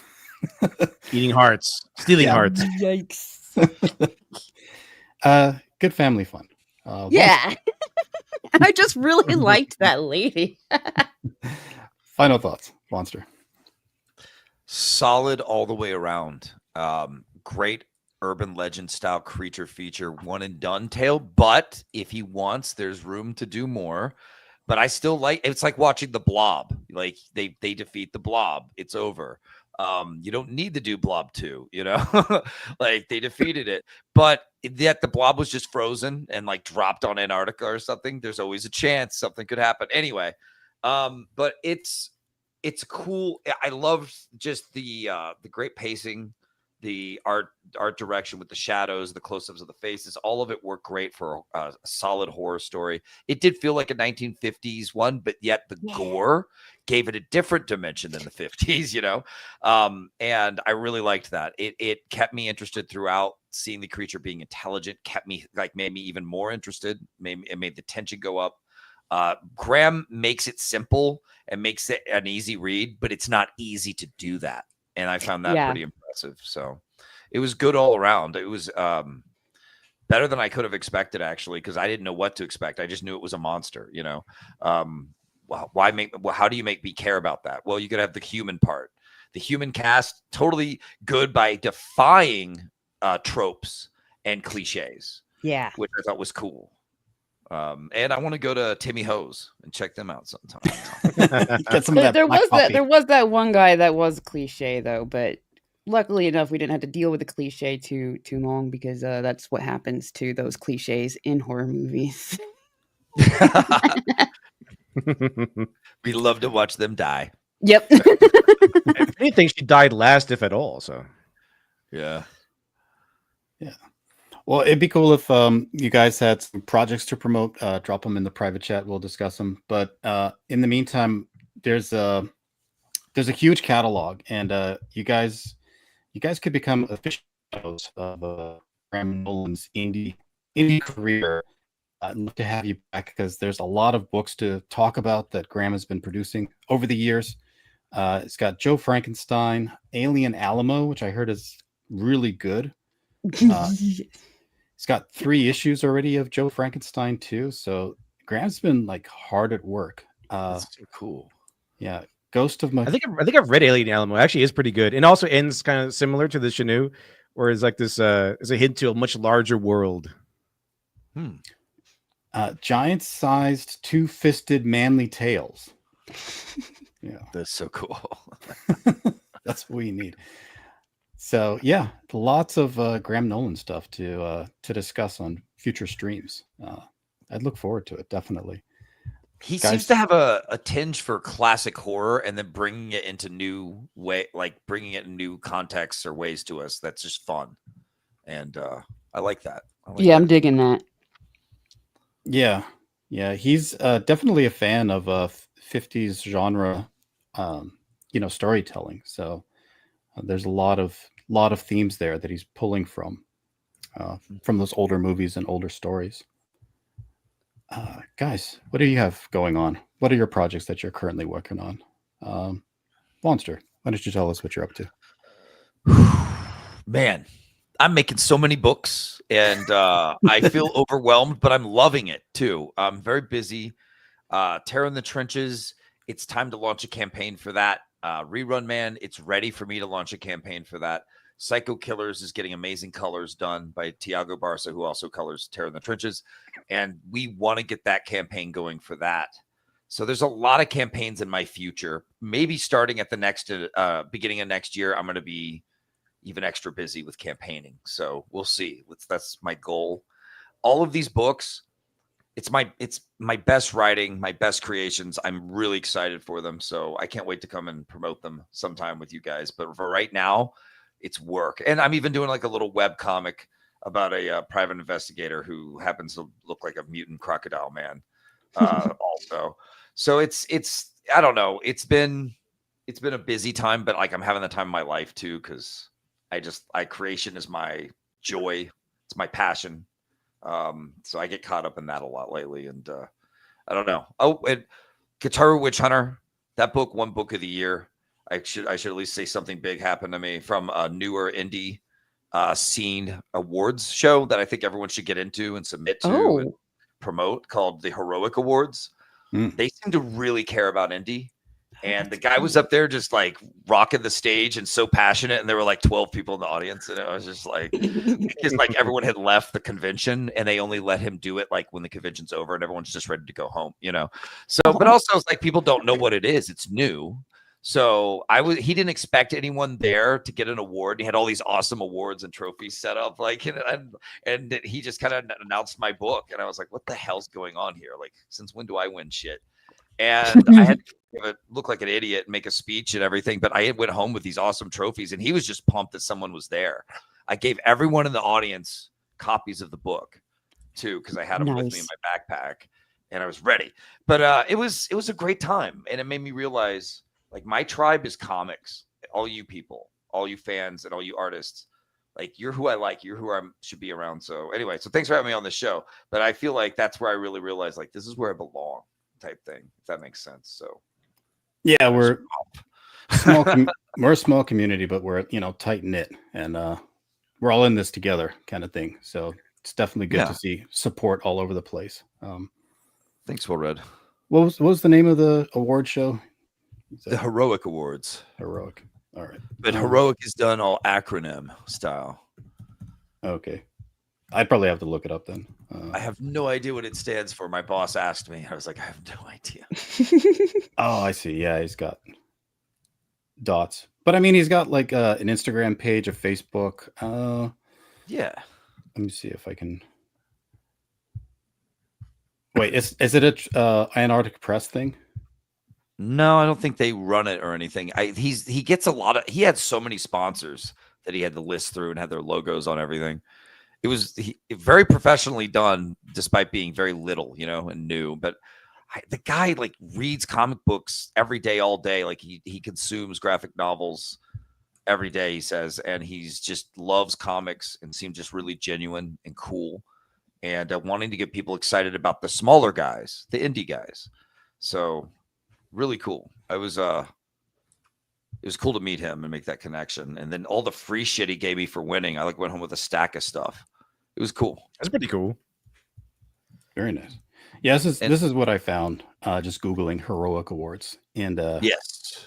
Eating hearts, stealing hearts. Yikes. Good family fun. Yeah. I just really liked that lady. Final thoughts, Monster. Solid all the way around. Great urban legend style creature feature, one and done tale. But if he wants, there's room to do more. But I still it's like watching the Blob. Like they defeat the Blob. It's over. You don't need to do Blob 2, like they defeated it, but yet the Blob was just frozen and like dropped on Antarctica or something. There's always a chance something could happen anyway. But it's cool. I love just the great pacing, the art direction with the shadows, the close-ups of the faces. All of it worked great for a solid horror story. It did feel like a 1950s one, but yet the gore gave it a different dimension than the 50s, and I really liked that. It kept me interested throughout. Seeing the creature being intelligent made me even more interested. It made the tension go up. Graham makes it simple and makes it an easy read, but it's not easy to do that. And I found that pretty impressive. So it was good all around. It was better than I could have expected, actually, because I didn't know what to expect. I just knew it was a monster, how do you make me care about that? Well, you could have the human part. The human cast, totally good by defying tropes and cliches. Yeah. Which I thought was cool. And I want to go to Timmy Hose and check them out sometime. Get some of that. There was that one guy that was cliche though, but luckily enough, we didn't have to deal with the cliche too long because that's what happens to those cliches in horror movies. We love to watch them die. Yep. If anything, she died last, if at all. So, yeah. Well, it'd be cool if you guys had some projects to promote. Drop them in the private chat. We'll discuss them. But in the meantime, there's a huge catalog, and you guys could become aficionados of Graham Nolan's indie career. I'd love to have you back because there's a lot of books to talk about that Graham has been producing over the years. It's got Joe Frankenstein, Alien Alamo, which I heard is really good. It's got 3 issues already of Joe Frankenstein too. So Graham's been like hard at work. That's so cool. Yeah. Ghost of my. I think I've read Alien Alamo. It actually is pretty good. And also ends kind of similar to the Chenoo, where it's like this is a hint to a much larger world. Giant-sized, 2-fisted manly tails. Yeah. That's so cool. That's what we need. So yeah, lots of Graham Nolan stuff to discuss on future streams. I'd look forward to it, definitely. He seems to have a tinge for classic horror and then bringing it into new bringing it in new contexts or ways to us. That's just fun. And I like that. I'm digging that. Yeah. He's definitely a fan of 50s genre, storytelling. So there's a lot of themes there that he's pulling from those older movies and older stories. Guys, what do you have going on? What are your projects that you're currently working on? Monster, why don't you tell us what you're up to? Man, I'm making so many books and I feel overwhelmed, but I'm loving it too. I'm very busy. Terror in the Trenches, it's time to launch a campaign for that. Rerun Man, it's ready for me to launch a campaign for that. Psycho Killers is getting amazing colors done by Tiago Barca, who also colors Terror in the Trenches. And we want to get that campaign going for that. So there's a lot of campaigns in my future. Maybe starting at the next beginning of next year, I'm going to be even extra busy with campaigning. So we'll see. That's my goal. All of these books, it's my best writing, my best creations. I'm really excited for them. So I can't wait to come and promote them sometime with you guys. But for right now, it's work. And I'm even doing like a little web comic about a private investigator who happens to look like a mutant crocodile man also. So it's I don't know. It's been a busy time, but like I'm having the time of my life too, because creation is my joy. It's my passion. So I get caught up in that a lot lately. And I don't know. Oh, and Kataru Witch Hunter, that book won Book of the Year. I should at least say something big happened to me from a newer indie scene awards show that I think everyone should get into and submit to and promote, called the Heroic Awards. They seem to really care about indie. And the guy was up there just like rocking the stage and so passionate. And there were like 12 people in the audience. And it was just like, because like everyone had left the convention and they only let him do it like when the convention's over and everyone's just ready to go home, So, but also it's like people don't know what it is. It's new. So he didn't expect anyone there to get an award. He had all these awesome awards and trophies set up, like, and he just kind of announced my book. And I was like, what the hell's going on here? Like, since when do I win shit? And I had to look like an idiot and make a speech and everything. But I went home with these awesome trophies and he was just pumped that someone was there. I gave everyone in the audience copies of the book too, because I had them with me in my backpack and I was ready. But it was a great time. And it made me realize, like, my tribe is comics. All you people, all you fans, and all you artists, like, you're who I like. You're who I should be around. So anyway, so thanks for having me on the show. But I feel like that's where I really realized, like, this is where I belong, type thing, if that makes sense. So yeah, we're we're a small community, but we're tight knit, and we're all in this together, kind of thing. So it's definitely good to see support all over the place. Thanks, Will Red. What was the name of the award show? The Heroic Awards. Heroic. All right. But Heroic is done all acronym style. Okay. I'd probably have to look it up then. I have no idea what it stands for. My boss asked me. I was like, I have no idea. Oh, I see. Yeah, he's got dots. But I mean, he's got like an Instagram page, a Facebook. Yeah. Let me see if I can. Wait, is it a Antarctic Press thing? No, I don't think they run it or anything. He gets a lot of. He had so many sponsors that he had to list through and had their logos on everything. It was very professionally done, despite being very little, and new. But the guy like reads comic books every day, all day. Like he consumes graphic novels every day, he says, and he's just loves comics and seems just really genuine and cool, and wanting to get people excited about the smaller guys, the indie guys. So. Really cool. It was cool to meet him and make that connection. And then all the free shit he gave me for winning, I like went home with a stack of stuff. It was cool. That's pretty cool. Very nice. Yeah, this is what I found just Googling Heroic Awards. And yes.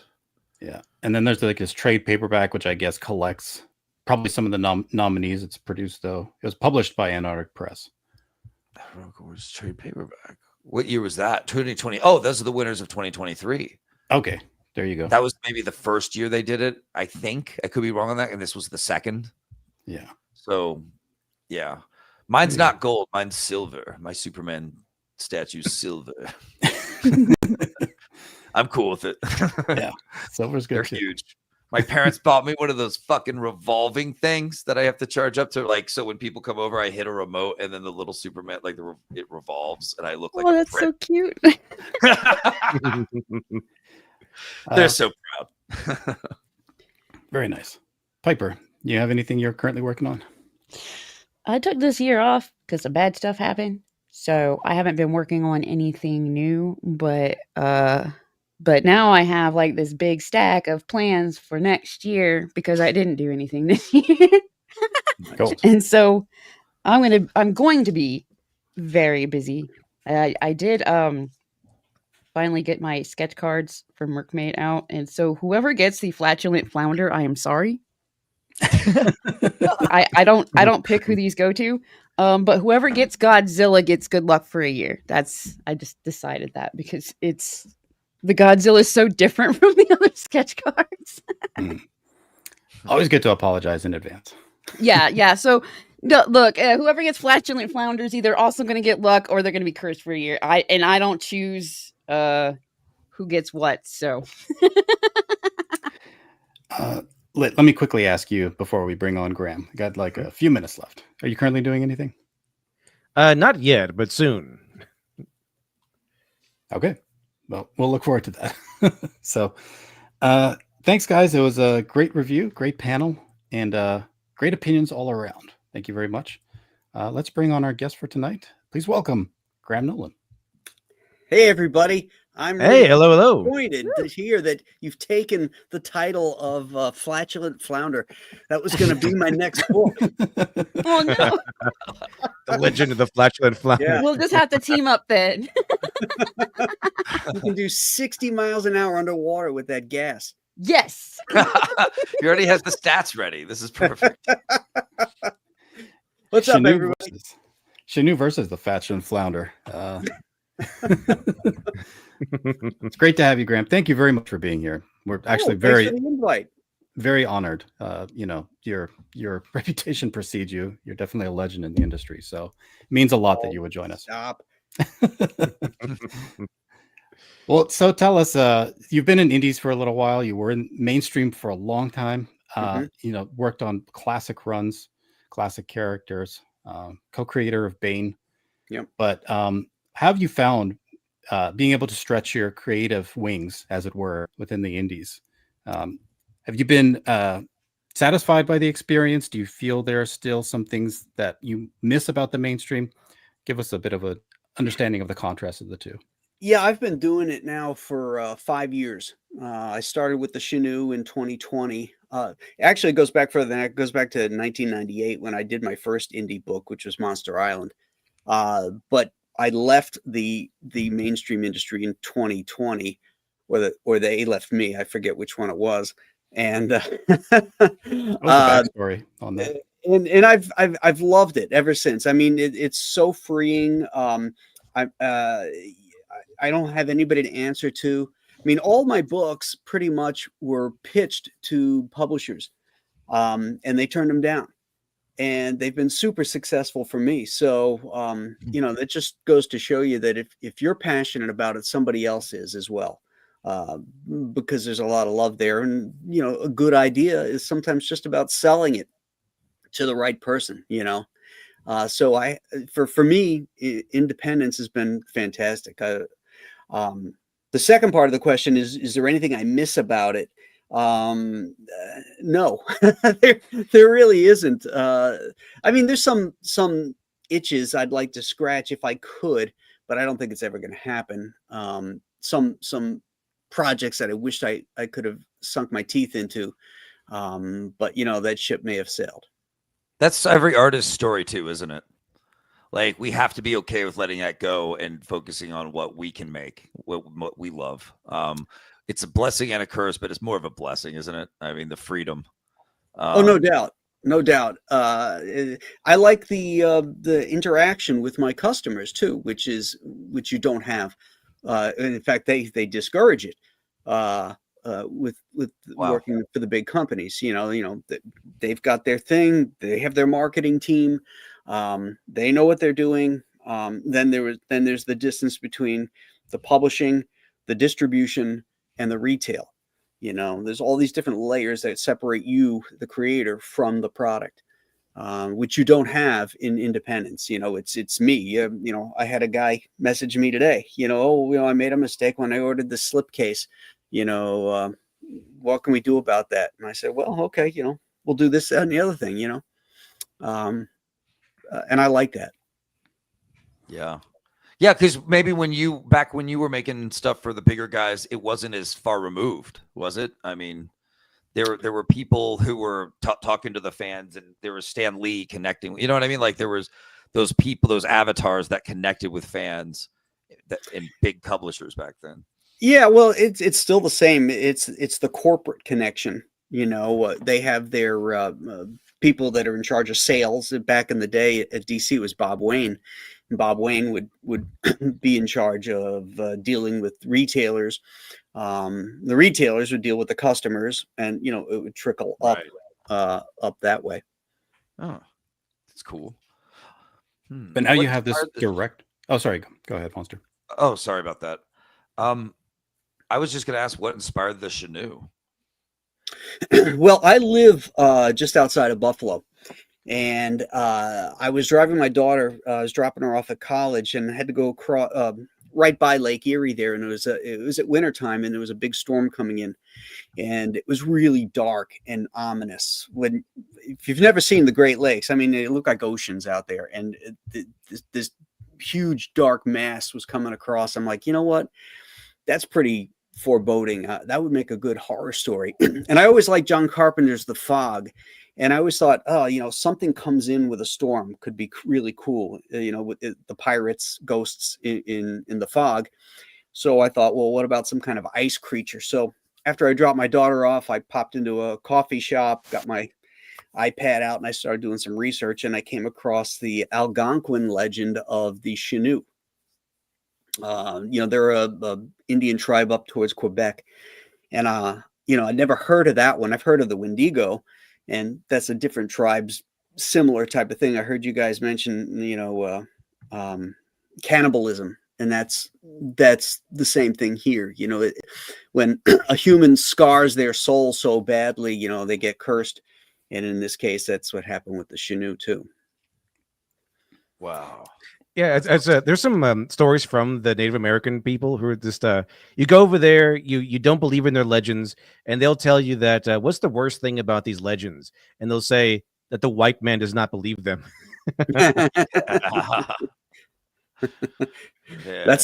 Yeah. And then there's like this trade paperback, which I guess collects probably some of the nominees it's produced, though. It was published by Antarctic Press. Heroic Awards trade paperback. What year was that? 2020. Oh, those are the winners of 2023. Okay, there you go. That was maybe the first year they did it, I think. I could be wrong on that. And this was the second. Yeah. So, yeah. Mine's not gold. Mine's silver. My Superman statue's silver. I'm cool with it. Yeah. Silver's good. They're too. huge. My parents bought me one of those fucking revolving things that I have to charge up to. Like, so when people come over, I hit a remote and then the little Superman, like it revolves and I look like oh, that's so cute. They're so proud. Very nice. Piper, you have anything you're currently working on? I took this year off because some bad stuff happened. So I haven't been working on anything new, but now I have like this big stack of plans for next year because I didn't do anything this year. Cool. And so I'm going to be very busy. I did finally get my sketch cards from Merkmate out, and so whoever gets the flatulent flounder, I am sorry. I don't pick who these go to. But whoever gets Godzilla gets good luck for a year. I just decided that because the Godzilla is so different from the other sketch cards. Always get to apologize in advance. Yeah. So no, look, whoever gets flatulent flounder is either also going to get luck or they're going to be cursed for a year. I don't choose who gets what. So Let me quickly ask you before we bring on Graham. I got like a few minutes left. Are you currently doing anything? Not yet, but soon. Okay. Well, we'll look forward to that. So, thanks, guys. It was a great review, great panel, and great opinions all around. Thank you very much. Let's bring on our guest for tonight. Please welcome Graham Nolan. Hey, everybody. I'm Hey, hello. disappointed to hear that you've taken the title of Flatulent Flounder. That was going to be my next book. oh no, The Legend of the Flatulent Flounder. Yeah. we'll just have to team up then. You can do 60 miles an hour underwater with that gas. Yes. He already has the stats ready. This is perfect. What's up, everybody? Chenoo versus the Flatulent Flounder. It's great to have you, Graham. Thank you very much for being here. We're actually Thanks for the invite. very honored. Your reputation precedes you. You're definitely a legend in the industry. So it means a lot that you would join us. Stop. Well, so tell us, you've been in indies for a little while. You were in mainstream for a long time. Worked on classic runs, classic characters, co-creator of Bane. Yep. But have you found being able to stretch your creative wings, as it were, within the indies? Have you been satisfied by the experience? Do you feel there are still some things that you miss about the mainstream? Give us a bit of an understanding of the contrast of the two. Yeah, I've been doing it now for 5 years. I started with the Chenoo in 2020. Actually, it goes back further than that. It goes back to 1998 when I did my first indie book, which was Monster Island. But I left the mainstream industry in 2020, or they left me. I forget which one it was. And What's the backstory on that? And I've loved it ever since. I mean, it's so freeing. I don't have anybody to answer to. I mean, all my books pretty much were pitched to publishers, and they turned them down. And they've been super successful for me. So, that just goes to show you that if you're passionate about it, somebody else is as well, because there's a lot of love there. And, a good idea is sometimes just about selling it to the right person, So for me, independence has been fantastic. The second part of the question is there anything I miss about it? No, there really isn't. I mean, there's some itches I'd like to scratch if I could, but I don't think it's ever going to happen. Some projects that I wished I could have sunk my teeth into, but that ship may have sailed. That's every artist's story too, isn't it? Like, we have to be okay with letting that go and focusing on what we can make, what we love. It's a blessing and a curse, but it's more of a blessing, isn't it? I mean, the freedom. Oh, no doubt. No doubt. I like the interaction with my customers too, which you don't have. In fact, they discourage it with working for the big companies. They've got their thing. They have their marketing team. They know what they're doing. Then there's the distance between the publishing, the distribution, and the retail. There's all these different layers that separate you, the creator, from the product, which you don't have in independence. It's me. I had a guy message me today. I made a mistake when I ordered the slipcase. what can we do about that? And I said, well, okay, we'll do this, that, and the other thing, and I like that. Yeah. Yeah, because maybe back when you were making stuff for the bigger guys, it wasn't as far removed, was it? I mean, there were people who were talking to the fans, and there was Stan Lee connecting. You know what I mean? Like there was those people, those avatars that connected with fans and big publishers back then. Yeah, well, it's still the same. It's the corporate connection. They have their people that are in charge of sales. Back in the day at DC, it was Bob Wayne. And Bob Wayne would be in charge of dealing with retailers. The retailers would deal with the customers, and it would trickle up up that way. Oh, that's cool. But now you have this direct. Oh, sorry. Go ahead, Monster. Oh, sorry about that. I was just going to ask what inspired the Chenoo. Well, I live just outside of Buffalo, and I was driving my daughter. I was dropping her off at college, and I had to go across right by Lake Erie there, and it was at wintertime, and there was a big storm coming in, and it was really dark and ominous. If you've never seen the Great Lakes, I mean, they look like oceans out there, and this huge dark mass was coming across. I'm like, you know what? That's pretty foreboding. That would make a good horror story. And I always liked John Carpenter's The Fog. And I always thought, something comes in with a storm could be really cool, with the pirates, ghosts in the fog. So I thought, well, what about some kind of ice creature? So after I dropped my daughter off, I popped into a coffee shop, got my iPad out, and I started doing some research, and I came across the Algonquin legend of the Chenoo. They're a Indian tribe up towards Quebec. And, I'd never heard of that one. I've heard of the Wendigo, and that's a different tribe's similar type of thing. I heard you guys mention, cannibalism, and that's the same thing here. When a human scars their soul so badly, they get cursed. And in this case, that's what happened with the Chenoo too. Wow. Yeah, there's some stories from the Native American people who are just you go over there, you don't believe in their legends, and they'll tell you that what's the worst thing about these legends, and they'll say that the white man does not believe them. That's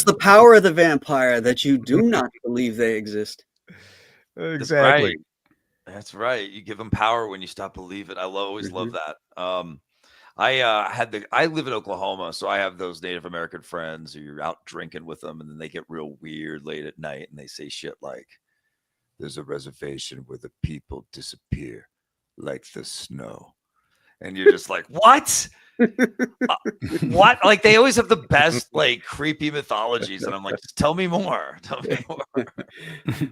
the power of the vampire, that you do not believe they exist. Exactly. That's right. You give them power when you stop believing. I always love that. I live in Oklahoma, so I have those Native American friends who you're out drinking with them, and then they get real weird late at night, and they say shit like, "There's a reservation where the people disappear like the snow," and you're just like, "What? What?" Like they always have the best like creepy mythologies, and I'm like, "Just tell me more. Tell me more."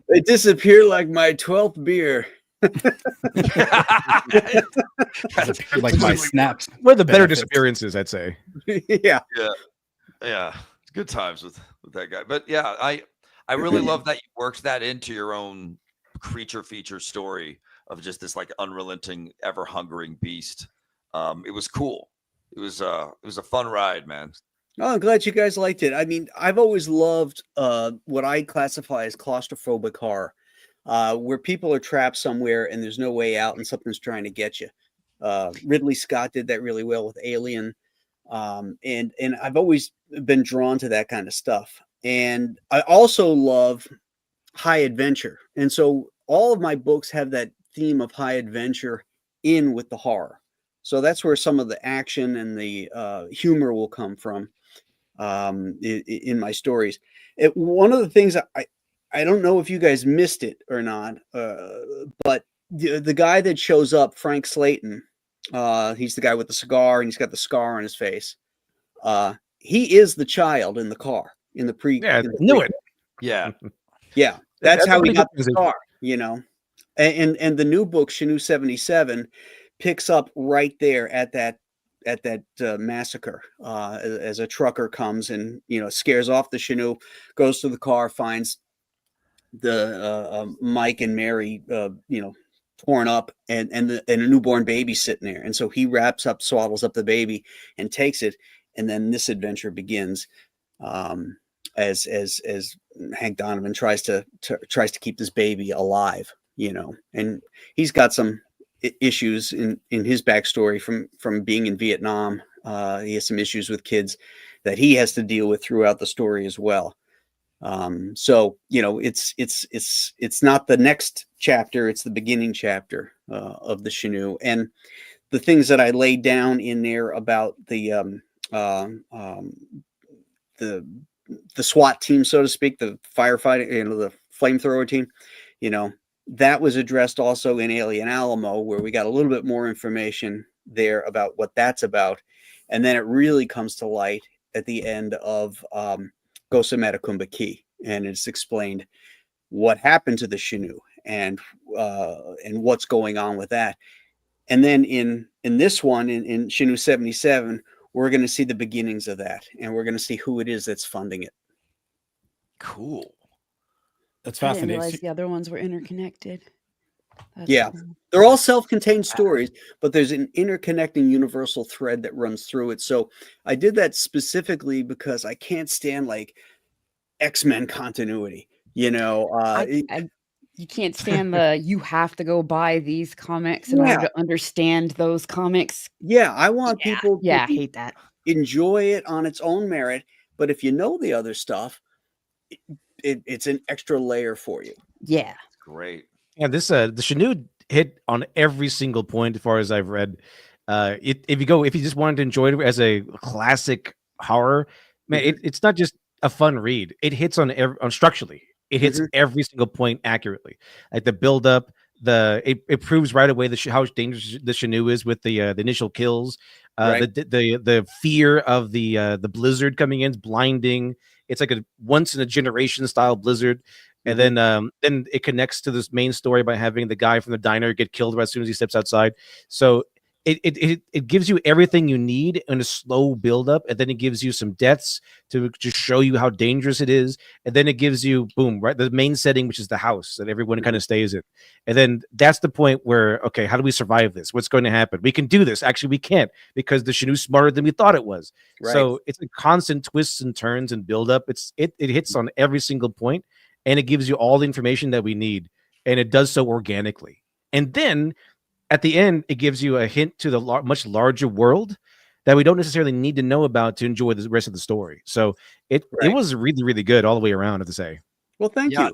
They disappear like my 12th beer. Like my snaps. One of the better benefits. disappearances, I'd say. Yeah. It's good times with that guy. But yeah, I really love that you worked that into your own creature feature story of just this like unrelenting, ever hungering beast. It was cool. It was a fun ride, man. Oh, I'm glad you guys liked it. I mean, I've always loved what I classify as claustrophobic horror. Where people are trapped somewhere and there's no way out and something's trying to get you. Ridley Scott did that really well with Alien. And I've always been drawn to that kind of stuff. And I also love high adventure. And so all of my books have that theme of high adventure in with the horror. So that's where some of the action and the humor will come from in my stories. One of the things I don't know if you guys missed it or not, but the guy that shows up, Frank Slayton, he's the guy with the cigar, and he's got the scar on his face. He is the child in the car in the pre. Yeah, knew it. Yeah, yeah, that's how he got the good scar. And the new book, Chenoo 77, picks up right there at that massacre as a trucker comes and scares off the Chenoo, goes to the car, finds the Mike and Mary torn up and a newborn baby sitting there, and so he swaddles up the baby and takes it, and then this adventure begins as Hank Donovan tries to keep this baby alive. and he's got some issues in his backstory from being in Vietnam. He has some issues with kids that he has to deal with throughout the story as well. So it's not the next chapter; it's the beginning chapter of the Chenoo, and the things that I laid down in there about the SWAT team, so to speak, the firefighting, the flamethrower team, that was addressed also in Alien Alamo, where we got a little bit more information there about what that's about. And then it really comes to light at the end of Ghost of Matacumba Key. And it's explained what happened to the Chenoo and what's going on with that. And then in this one, in Chenoo 77, we're going to see the beginnings of that. And we're going to see who it is that's funding it. Cool. That's I didn't fascinating. realize the other ones were interconnected. That's Yeah. cool. They're all self-contained stories, but there's an interconnecting universal thread that runs through it. So I did that specifically because I can't stand like X-Men continuity. You can't stand the you have to go buy these comics in order to understand those comics. Yeah, I want people Yeah, I to hate that. enjoy it on its own merit, but if you know the other stuff, it's an extra layer for you. Yeah. Great. Yeah, the Chenoo hit on every single point as far as I've read. If you just wanted to enjoy it as a classic horror, man, it's not just a fun read. It hits on structurally. It hits every single point accurately. Like the build up, it proves right away how dangerous the Chenoo is with the initial kills. Right. The fear of the blizzard coming in is blinding. It's like a once in a generation style blizzard. And then it connects to this main story by having the guy from the diner get killed as soon as he steps outside. So it gives you everything you need in a slow buildup, and then it gives you some deaths to show you how dangerous it is, and then it gives you the main setting, which is the house that everyone kind of stays in, and then that's the point where, okay, how do we survive this? What's going to happen? We can do this. Actually, we can't, because the Chenoo's smarter than we thought it was. Right. So it's a constant twists and turns and buildup. It hits on every single point. And it gives you all the information that we need, and it does so organically. And then at the end, it gives you a hint to the much larger world that we don't necessarily need to know about to enjoy the rest of the story. So it was really, really good all the way around, I have to say. Well, thank you.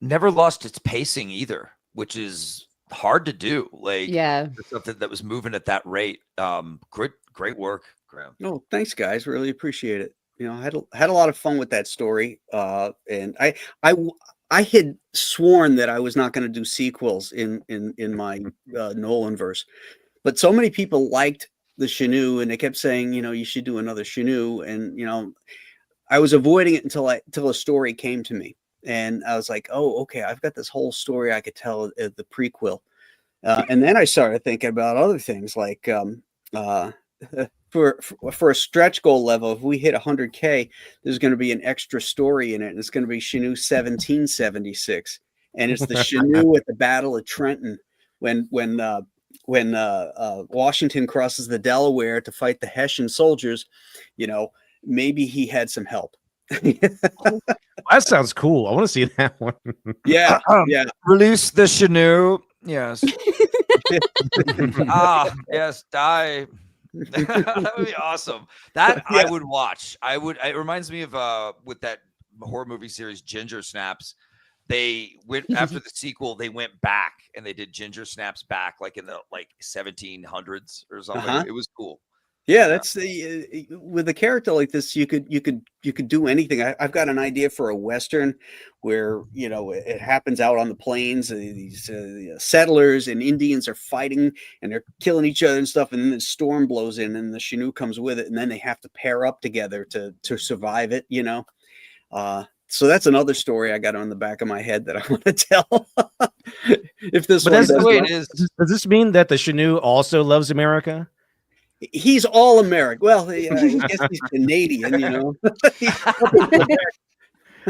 Never lost its pacing either, which is hard to do. Like, something that was moving at that rate. Great work, Graham. No, thanks, guys. Really appreciate it. I had a lot of fun with that story, and I had sworn that I was not going to do sequels in my Nolan verse, but so many people liked the Chenoo, and they kept saying, you should do another Chenoo, and I was avoiding it until a story came to me, and I was like, oh, okay, I've got this whole story I could tell the prequel, and then I started thinking about other things like. For a stretch goal level, if we hit 100K, there's going to be an extra story in it, and it's going to be Chenoo 1776, and it's the Chenoo at the Battle of Trenton when Washington crosses the Delaware to fight the Hessian soldiers. Maybe he had some help. That sounds cool. I want to see that one. Yeah. Release the Chenoo. Yes. Yes. Die. That would be awesome. I would watch. It reminds me of with that horror movie series Ginger Snaps. They went after the sequel. They went back and they did Ginger Snaps back, like in the 1700s or something. It was cool. Yeah, that's with a character like this, you could do anything. I've got an idea for a Western where it happens out on the plains. These settlers and Indians are fighting and they're killing each other and stuff, and then the storm blows in and the Chenoo comes with it, and then they have to pair up together to survive it. So that's another story I got on the back of my head that I want to tell. If this, but that's the way it is. Does this mean that the Chenoo also loves America? He's all American. Well, I guess he's Canadian,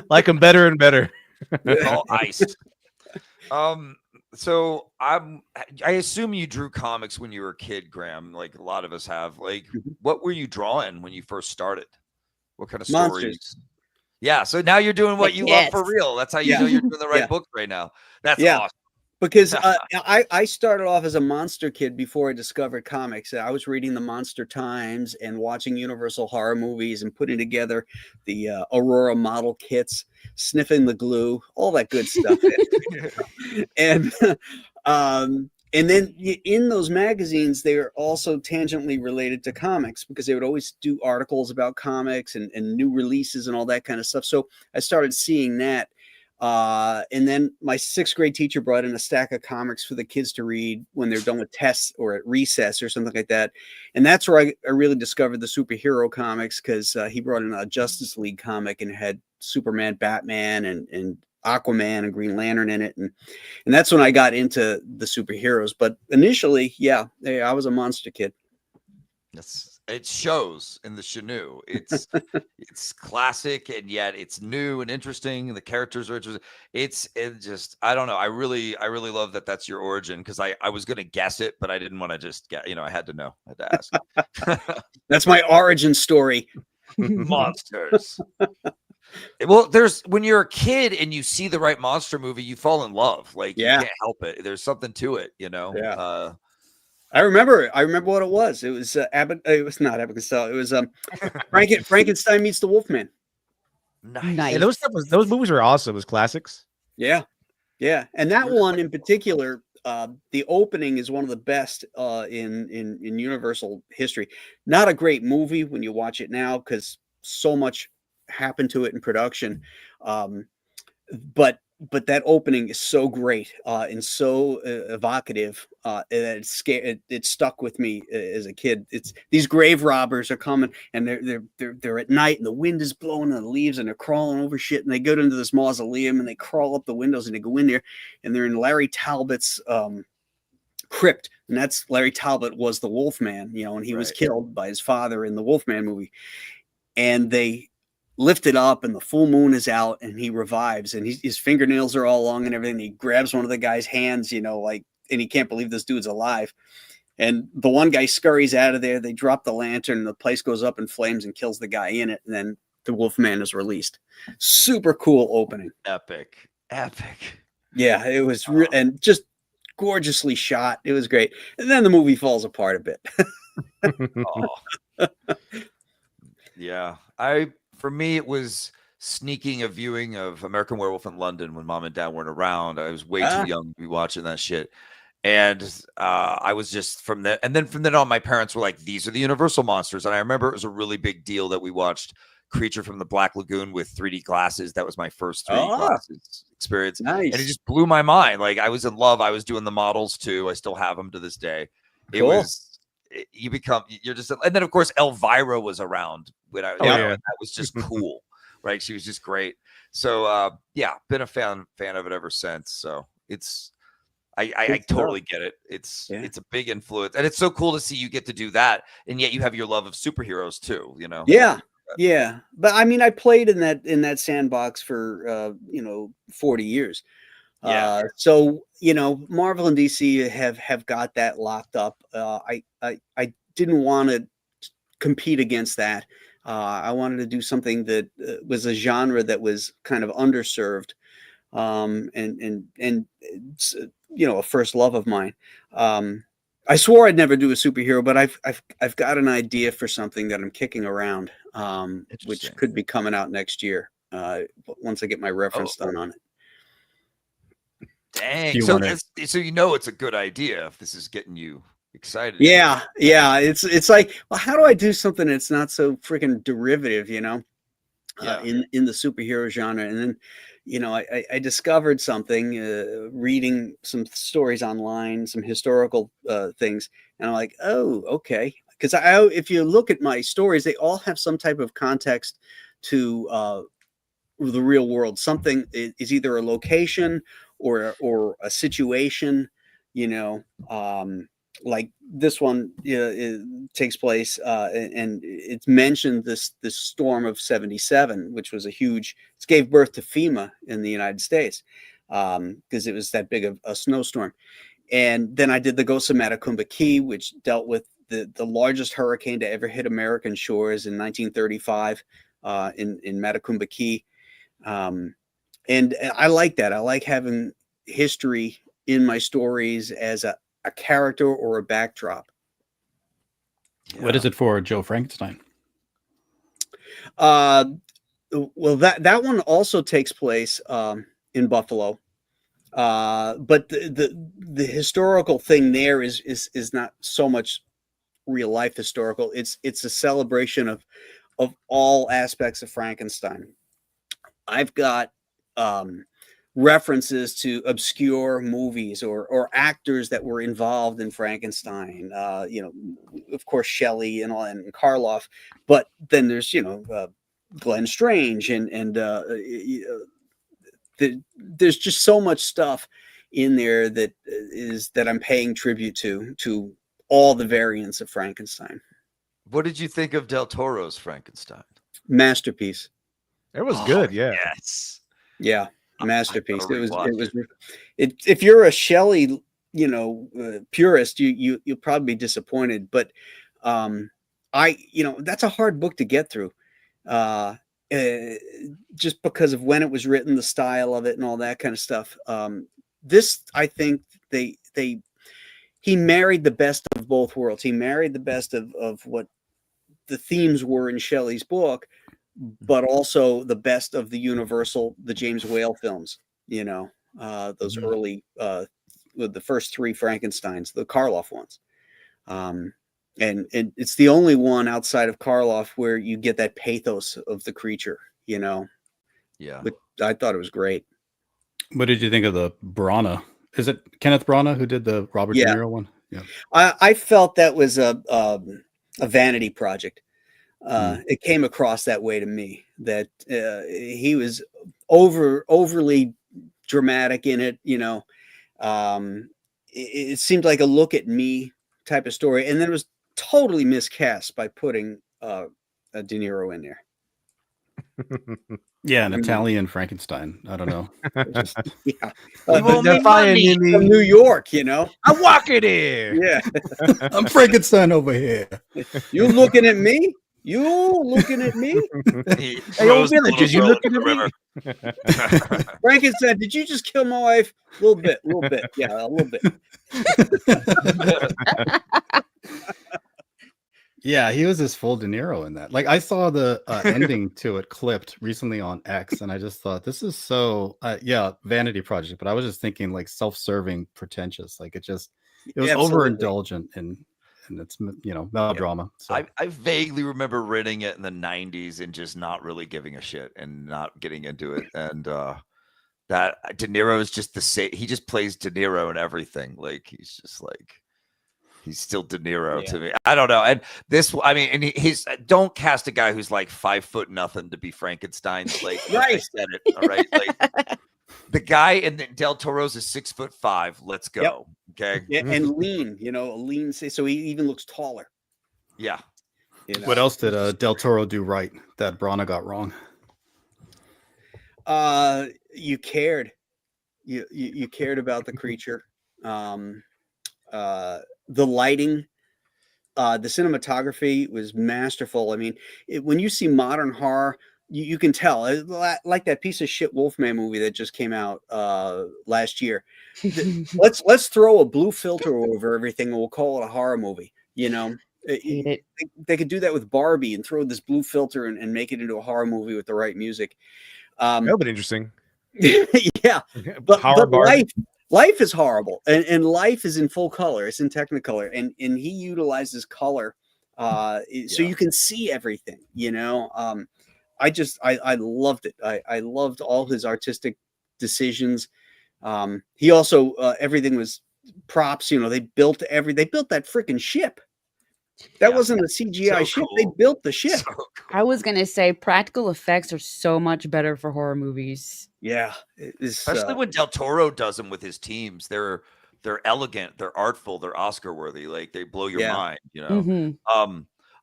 Like him better and better. All iced. So I assume you drew comics when you were a kid, Graham, like a lot of us have. Like, what were you drawing when you first started? What kind of stories? Monsters. Yeah, so now you're doing what you love for real. That's how you know you're doing the right book right now. That's awesome. because I started off as a monster kid before I discovered comics. I was reading the Monster Times and watching Universal horror movies and putting together the Aurora model kits, sniffing the glue, all that good stuff. and and then in those magazines, they are also tangentially related to comics because they would always do articles about comics and new releases and all that kind of stuff. So I started seeing that. And then my sixth grade teacher brought in a stack of comics for the kids to read when they're done with tests or at recess or something like that. And that's where I really discovered the superhero comics, because he brought in a Justice League comic and had Superman, Batman, and Aquaman and Green Lantern in it. And that's when I got into the superheroes. But initially, yeah, I was a monster kid. It shows in the Chenoo. It's classic, and yet it's new and interesting. And the characters are interesting. It just, I don't know. I really love that that's your origin, because I was gonna guess it, but I didn't want to just get. I had to know. I had to ask. That's my origin story. Monsters. Well, when you're a kid and you see the right monster movie, you fall in love. Like, you can't help it. There's something to it, Yeah. I remember what it was. It was it was not Abbott Costello. It was Frankenstein meets the Wolfman. Nice. Yeah, those movies were awesome as classics. Yeah, yeah, and that one in particular, the opening is one of the best in Universal history. Not a great movie when you watch it now, because so much happened to it in production, but that opening is so great and so evocative that it stuck with me as a kid. It's these grave robbers are coming, and they're at night, and the wind is blowing and the leaves, and they're crawling over shit, and they go into this mausoleum, and they crawl up the windows, and they go in there, and they're in Larry Talbot's crypt, and that's Larry Talbot was the Wolfman, and he was killed by his father in the Wolfman movie, and they lift it up, and the full moon is out, and he revives, and his fingernails are all long and everything. He grabs one of the guy's hands, and he can't believe this dude's alive. And the one guy scurries out of there. They drop the lantern, and the place goes up in flames and kills the guy in it. And then the Wolfman is released. Super cool opening. Epic. Yeah, it was and just gorgeously shot. It was great. And then the movie falls apart a bit. Yeah. For me, it was sneaking a viewing of American Werewolf in London when mom and dad weren't around. I was way too young to be watching that shit. And I was just from then on, my parents were like, these are the Universal monsters. And I remember it was a really big deal that we watched Creature from the Black Lagoon with 3D glasses. That was my first 3D glasses experience. Nice. And it just blew my mind. Like, I was in love. I was doing the models too. I still have them to this day. Cool. You're just, and then of course Elvira was around when I that was just cool, right? She was just great. So been a fan of it ever since. So I totally get it. It's a big influence, and it's so cool to see you get to do that, and yet you have your love of superheroes too. Yeah. But I mean, I played in that sandbox for 40 years. So Marvel and DC have got that locked up. I didn't want to compete against that. I wanted to do something that was a genre that was kind of underserved, and it's, a first love of mine. I swore I'd never do a superhero, but I've got an idea for something that I'm kicking around, which could be coming out next year once I get my reference done on it. Dang. So it's a good idea if this is getting you excited. Yeah. It's like, well, how do I do something that's not so freaking derivative, in the superhero genre? And then, I discovered something, reading some stories online, some historical things, and I'm like, oh, okay. Because if you look at my stories, they all have some type of context to the real world. Something is either a location or a situation, like this one it takes place and it's mentioned this storm of 77, which was it gave birth to FEMA in the United States, because it was that big of a snowstorm. And then I did the Ghost of Matacumba Key, which dealt with the largest hurricane to ever hit American shores in 1935 in Matacumba Key. And I like that. I like having history in my stories as a character or a backdrop. What is it for Joe Frankenstein? Well, that one also takes place in Buffalo, but the historical thing there is not so much real life historical. It's a celebration of all aspects of Frankenstein. I've got references to obscure movies or actors that were involved in Frankenstein. Of course, Shelley and Karloff, but then there's Glenn Strange and there's just so much stuff in there that I'm paying tribute to all the variants of Frankenstein. What did you think of Del Toro's Frankenstein? Masterpiece. It was good, yeah. Yes. Yeah, masterpiece. It was. If you're a Shelley, purist, you'll probably be disappointed. But that's a hard book to get through, just because of when it was written, the style of it, and all that kind of stuff. This, I think, he married the best of both worlds. He married the best of what the themes were in Shelley's book, but also the best of the James Whale films, those early, the first three Frankensteins, the Karloff ones. And it's the only one outside of Karloff where you get that pathos of the creature, Yeah. But I thought it was great. What did you think of the Branagh? Is it Kenneth Branagh who did the Robert De Niro one? Yeah. I felt that was a vanity project. It came across that way to me, that he was overly dramatic in it. It seemed like a look at me type of story, and then it was totally miscast by putting a De Niro in there. Yeah, an Italian Frankenstein. I don't know. Yeah, from New York. I'm walking here. Yeah, I'm Frankenstein over here. You looking at me? You looking at me? Hey, old villagers, you looking at me? Frankenstein, did you just kill my wife? A little bit. Yeah, a little bit. Yeah, he was his full De Niro in that. Like, I saw the ending to it clipped recently on X, and I just thought, this is so vanity project. But I was just thinking, like, self-serving, pretentious. Like, it was overindulgent in its melodrama. So. I vaguely remember renting it in the 90s and just not really giving a shit and not getting into it. And that De Niro is just the same. He just plays De Niro and everything. Like, he's just like, he's still De Niro to me. I don't know. And he's don't cast a guy who's like 5 foot nothing to be Frankenstein. Like, right. I said it. All right. Like, the guy in Del Toro's is 6'5". Let's go. Yep. Okay. Yeah, and lean. So he even looks taller. Yeah. What else did Del Toro do right that Branagh got wrong? You cared. You cared about the creature. The lighting, the cinematography was masterful. I mean, when you see modern horror, you can tell, like that piece of shit Wolfman movie that just came out last year. Let's throw a blue filter over everything and we'll call it a horror movie. They could do that with Barbie and throw this blue filter and make it into a horror movie with the right music. That would be interesting. Yeah, but life is horrible, and life is in full color. It's in Technicolor, and he utilizes color, so you can see everything. I loved it. I loved all his artistic decisions. He also everything was props. They built that freaking ship. That wasn't a CGI ship. Cool. They built the ship. So cool. I was gonna say practical effects are so much better for horror movies. Yeah, especially when Del Toro does them with his teams. They're elegant, they're artful, they're Oscar worthy. Like, they blow your mind. Mm-hmm.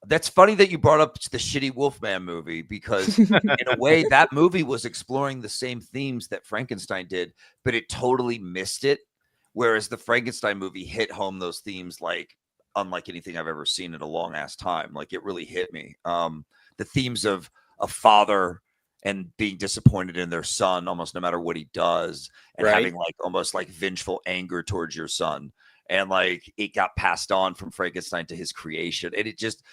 That's funny that you brought up the shitty Wolfman movie, because in a way that movie was exploring the same themes that Frankenstein did, but it totally missed it. Whereas the Frankenstein movie hit home those themes like unlike anything I've ever seen in a long ass time. Like, it really hit me. The themes of a father and being disappointed in their son almost no matter what he does, and Right. having like almost like vengeful anger towards your son. And like it got passed on from Frankenstein to his creation. And it just,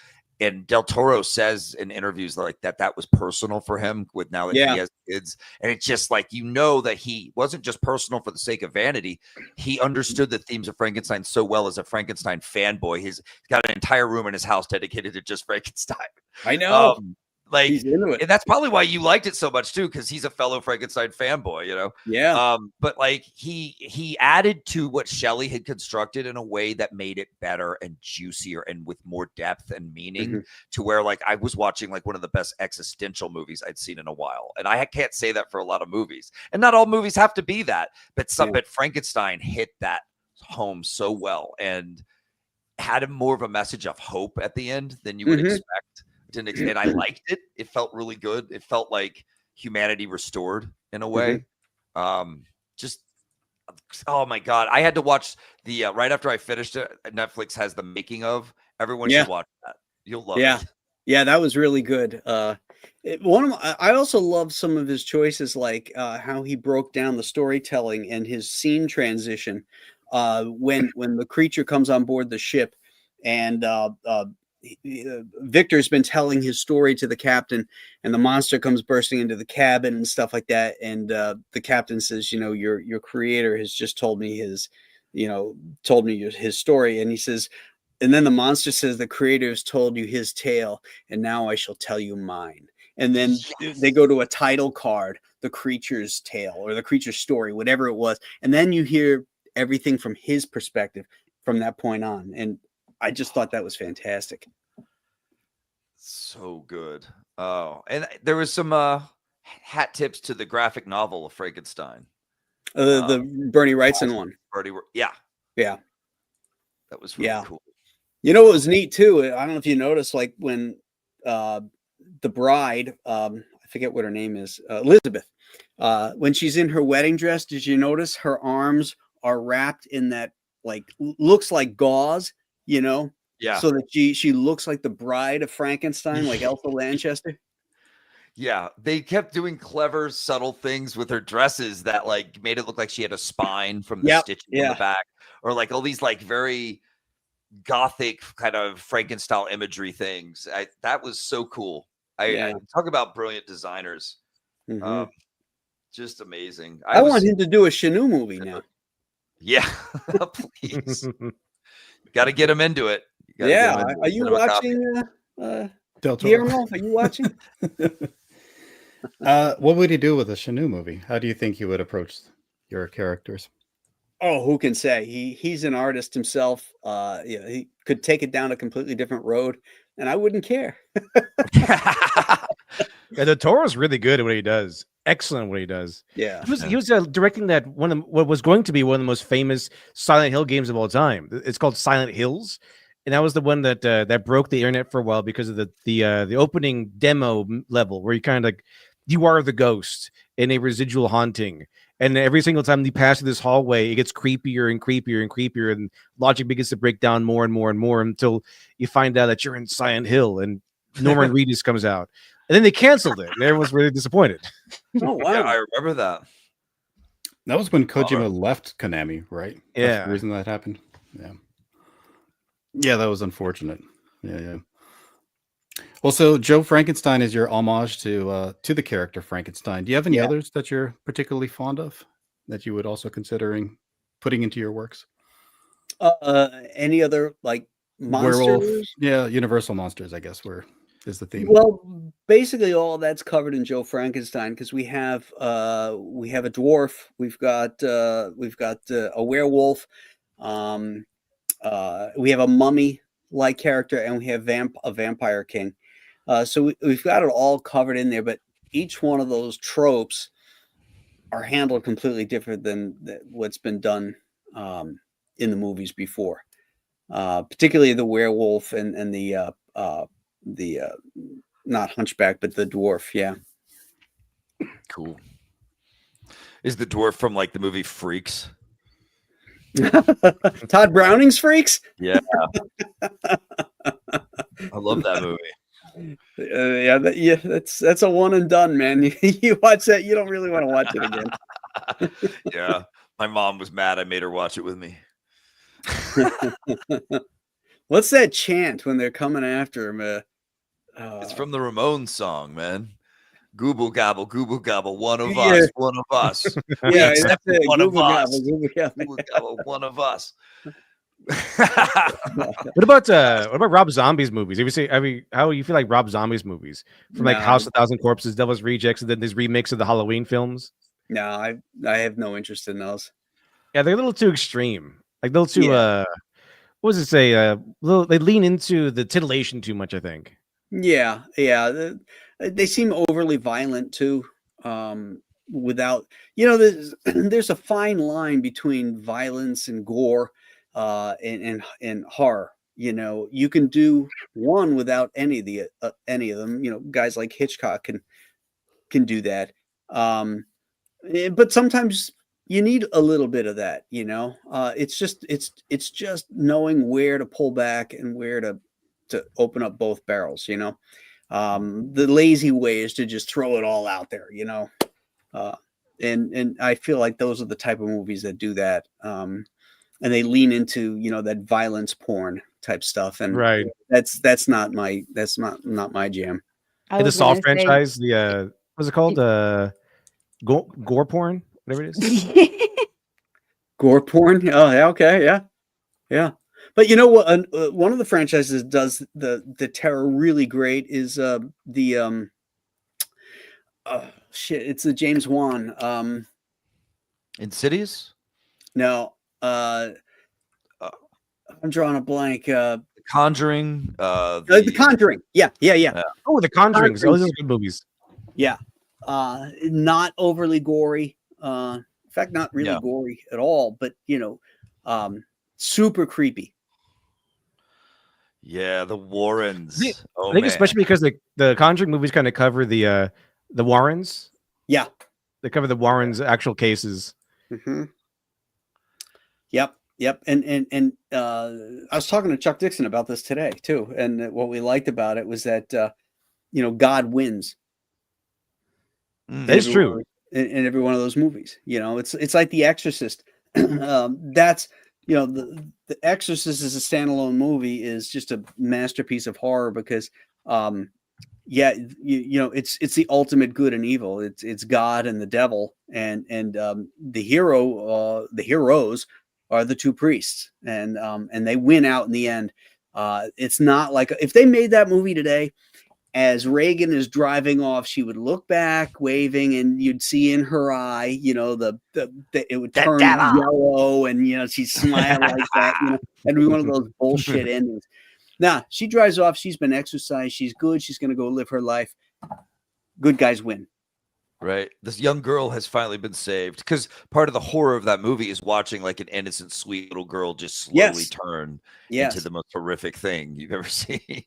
and Del Toro says in interviews like that was personal for him with now that Yeah. he has kids. And it's just like, you know, that he wasn't just personal for the sake of vanity. He understood the themes of Frankenstein so well as a Frankenstein fanboy. He's got an entire room in his house dedicated to just Frankenstein. I know. Like, He's into it. and that's probably why you liked it so much too, because he's a fellow Frankenstein fanboy, you know. Yeah. But like he added to what Shelley had constructed in a way that made it better and juicier and with more depth and meaning, to where like I was watching like one of the best existential movies I'd seen in a while. And I can't say that for a lot of movies, and not all movies have to be that, but but Frankenstein hit that home so well and had more of a message of hope at the end than you would expect. And I liked it. It felt really good. It felt like humanity restored in a way. Just, oh my God. I had to watch the, right after I finished it, Netflix has the making of. Everyone should watch that. You'll love it. Yeah, that was really good. I also love some of his choices, like how he broke down the storytelling and his scene transition when the creature comes on board the ship, and Victor's been telling his story to the captain, and the monster comes bursting into the cabin and stuff like that. And the captain says, you know, your creator has just told me his story. And he says, and then the monster says, the creator has told you his tale, and now I shall tell you mine. And then they go to a title card, the creature's tale or the creature's story, whatever it was. And then you hear everything from his perspective from that point on. And I just thought that was fantastic. So good. Oh, and there was some hat tips to the graphic novel of Frankenstein. The Bernie Wrightson one. Yeah. That was really cool. You know, it was neat too. I don't know if you noticed, like when the bride, I forget what her name is, Elizabeth, when she's in her wedding dress, did you notice her arms are wrapped in that, like, looks like gauze, you know? Yeah. So that she looks like the bride of Frankenstein, like Elsa Lanchester. Yeah, they kept doing clever, subtle things with her dresses that like made it look like she had a spine from the stitching on the back, or like all these like very gothic kind of Frankenstein imagery things. That was so cool. I talk about brilliant designers. Just amazing. I want him to do a Chenoo movie now. Yeah, please. Got to get him into it. Yeah, are you watching? Guillermo, are you watching? What would he do with a Chenoo movie? How do you think he would approach your characters? Oh, who can say? He's an artist himself. He could take it down a completely different road, and I wouldn't care. Yeah, the Toro's really good at what he does. Excellent at what he does. Yeah, he was directing that what was going to be one of the most famous Silent Hill games of all time. It's called Silent Hills, and that was the one that broke the internet for a while because of the opening demo level where you are the ghost in a residual haunting. And every single time you pass through this hallway, it gets creepier and creepier and creepier, and logic begins to break down more and more and more until you find out that you're in Silent Hill, and Norman Reedus comes out. And then they canceled it, and everyone's really disappointed. Oh, wow. Yeah, I remember that. That was when Kojima left Konami, right? Yeah. That's the reason that happened. Yeah. Yeah, that was unfortunate. Yeah. Well, so Joe Frankenstein is your homage to the character Frankenstein. Do you have any others that you're particularly fond of that you would also considering putting into your works? Any other like monsters? Werewolf, Universal monsters, I guess, is the theme. Well, basically all that's covered in Joe Frankenstein, because we have a dwarf, we've got a werewolf, we have a mummy-like character, and we have a vampire king. So we've got it all covered in there, but each one of those tropes are handled completely different than what's been done in the movies before. Particularly the werewolf and the not hunchback, but the dwarf. Yeah. Cool. Is the dwarf from like the movie Freaks? Todd Browning's Freaks? Yeah. I love that movie. Yeah, that's a one and done, man. You watch that, you don't really want to watch it again. Yeah, my mom was mad. I made her watch it with me. What's that chant when they're coming after him? It's from the Ramones song, man. Google gobble, one of Yeah. us, one of us. We Yeah, accept that's it. one of Google us. gobble, Google gobble. Google gobble, one of us. What about Rob Zombie's movies? Have you see? How you feel like Rob Zombie's movies from like No, House of Thousand Corpses, Devil's Rejects, and then these remakes of the Halloween films? No, I have no interest in those. Yeah, they're a little too extreme. Like a little too Yeah. what does it say? They lean into the titillation too much, I think. Yeah. They seem overly violent too. Without, there's a fine line between violence and gore, and horror. You can do one without any of them. Guys like Hitchcock can do that. But sometimes you need a little bit of that. It's just knowing where to pull back and where to open up both barrels. The lazy way is to just throw it all out there. And I feel like those are the type of movies that do that. And they lean into that violence porn type stuff, and Right. that's not my jam. In the Saw franchise, what's it called? Gore porn, whatever it is. Gore porn. Oh, yeah, okay, yeah. But you know what? One of the franchises does the terror really great is it's the James Wan. Insidious? No, I'm drawing a blank. The Conjuring. The Conjuring. Yeah. Oh, The Conjuring. Oh, those are good movies. Yeah. Not overly gory. In fact, not really gory at all, but super creepy. Yeah, the Warrens. I think especially because the Conjuring movies kind of cover the Warrens. Yeah. They cover the Warrens' actual cases. Mm-hmm. Yep. And I was talking to Chuck Dixon about this today too, and what we liked about it was that God wins. That's true. In every one of those movies, it's like The Exorcist. That's the Exorcist as a standalone movie is just a masterpiece of horror because it's the ultimate good and evil. It's God and the devil, and the heroes are the two priests, and they win out in the end. It's not like if they made that movie today, as Reagan is driving off, she would look back, waving, and you'd see in her eye, it would turn yellow, and she'd smile like that. It'd be one of those bullshit endings. Nah, she drives off. She's been exercised. She's good. She's going to go live her life. Good guys win. Right. This young girl has finally been saved, because part of the horror of that movie is watching like an innocent, sweet little girl just slowly turn into the most horrific thing you've ever seen.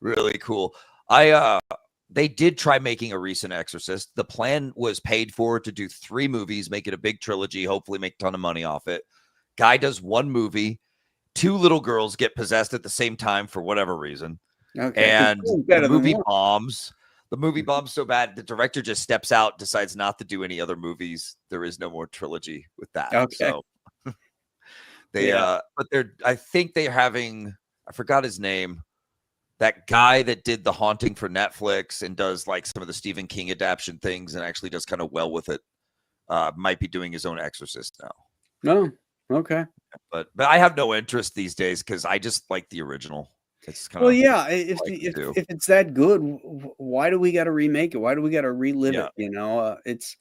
Really cool. They did try making a recent Exorcist. The plan was paid for to do 3 movies, make it a big trilogy, hopefully make a ton of money off it. Guy does 1 movie. 2 little girls get possessed at the same time for whatever reason. Okay. And the movie bombs. The movie bombs so bad, the director just steps out, decides not to do any other movies. There is no more trilogy with that. Okay. So I think they're having, I forgot his name, that guy that did The Haunting for Netflix and does like some of the Stephen King adaptation things and actually does kind of well with it, might be doing his own Exorcist now. No. Okay. But I have no interest these days because I just like the original. It's kind of if it's that good, why do we got to remake it? Why do we got to relive it? It's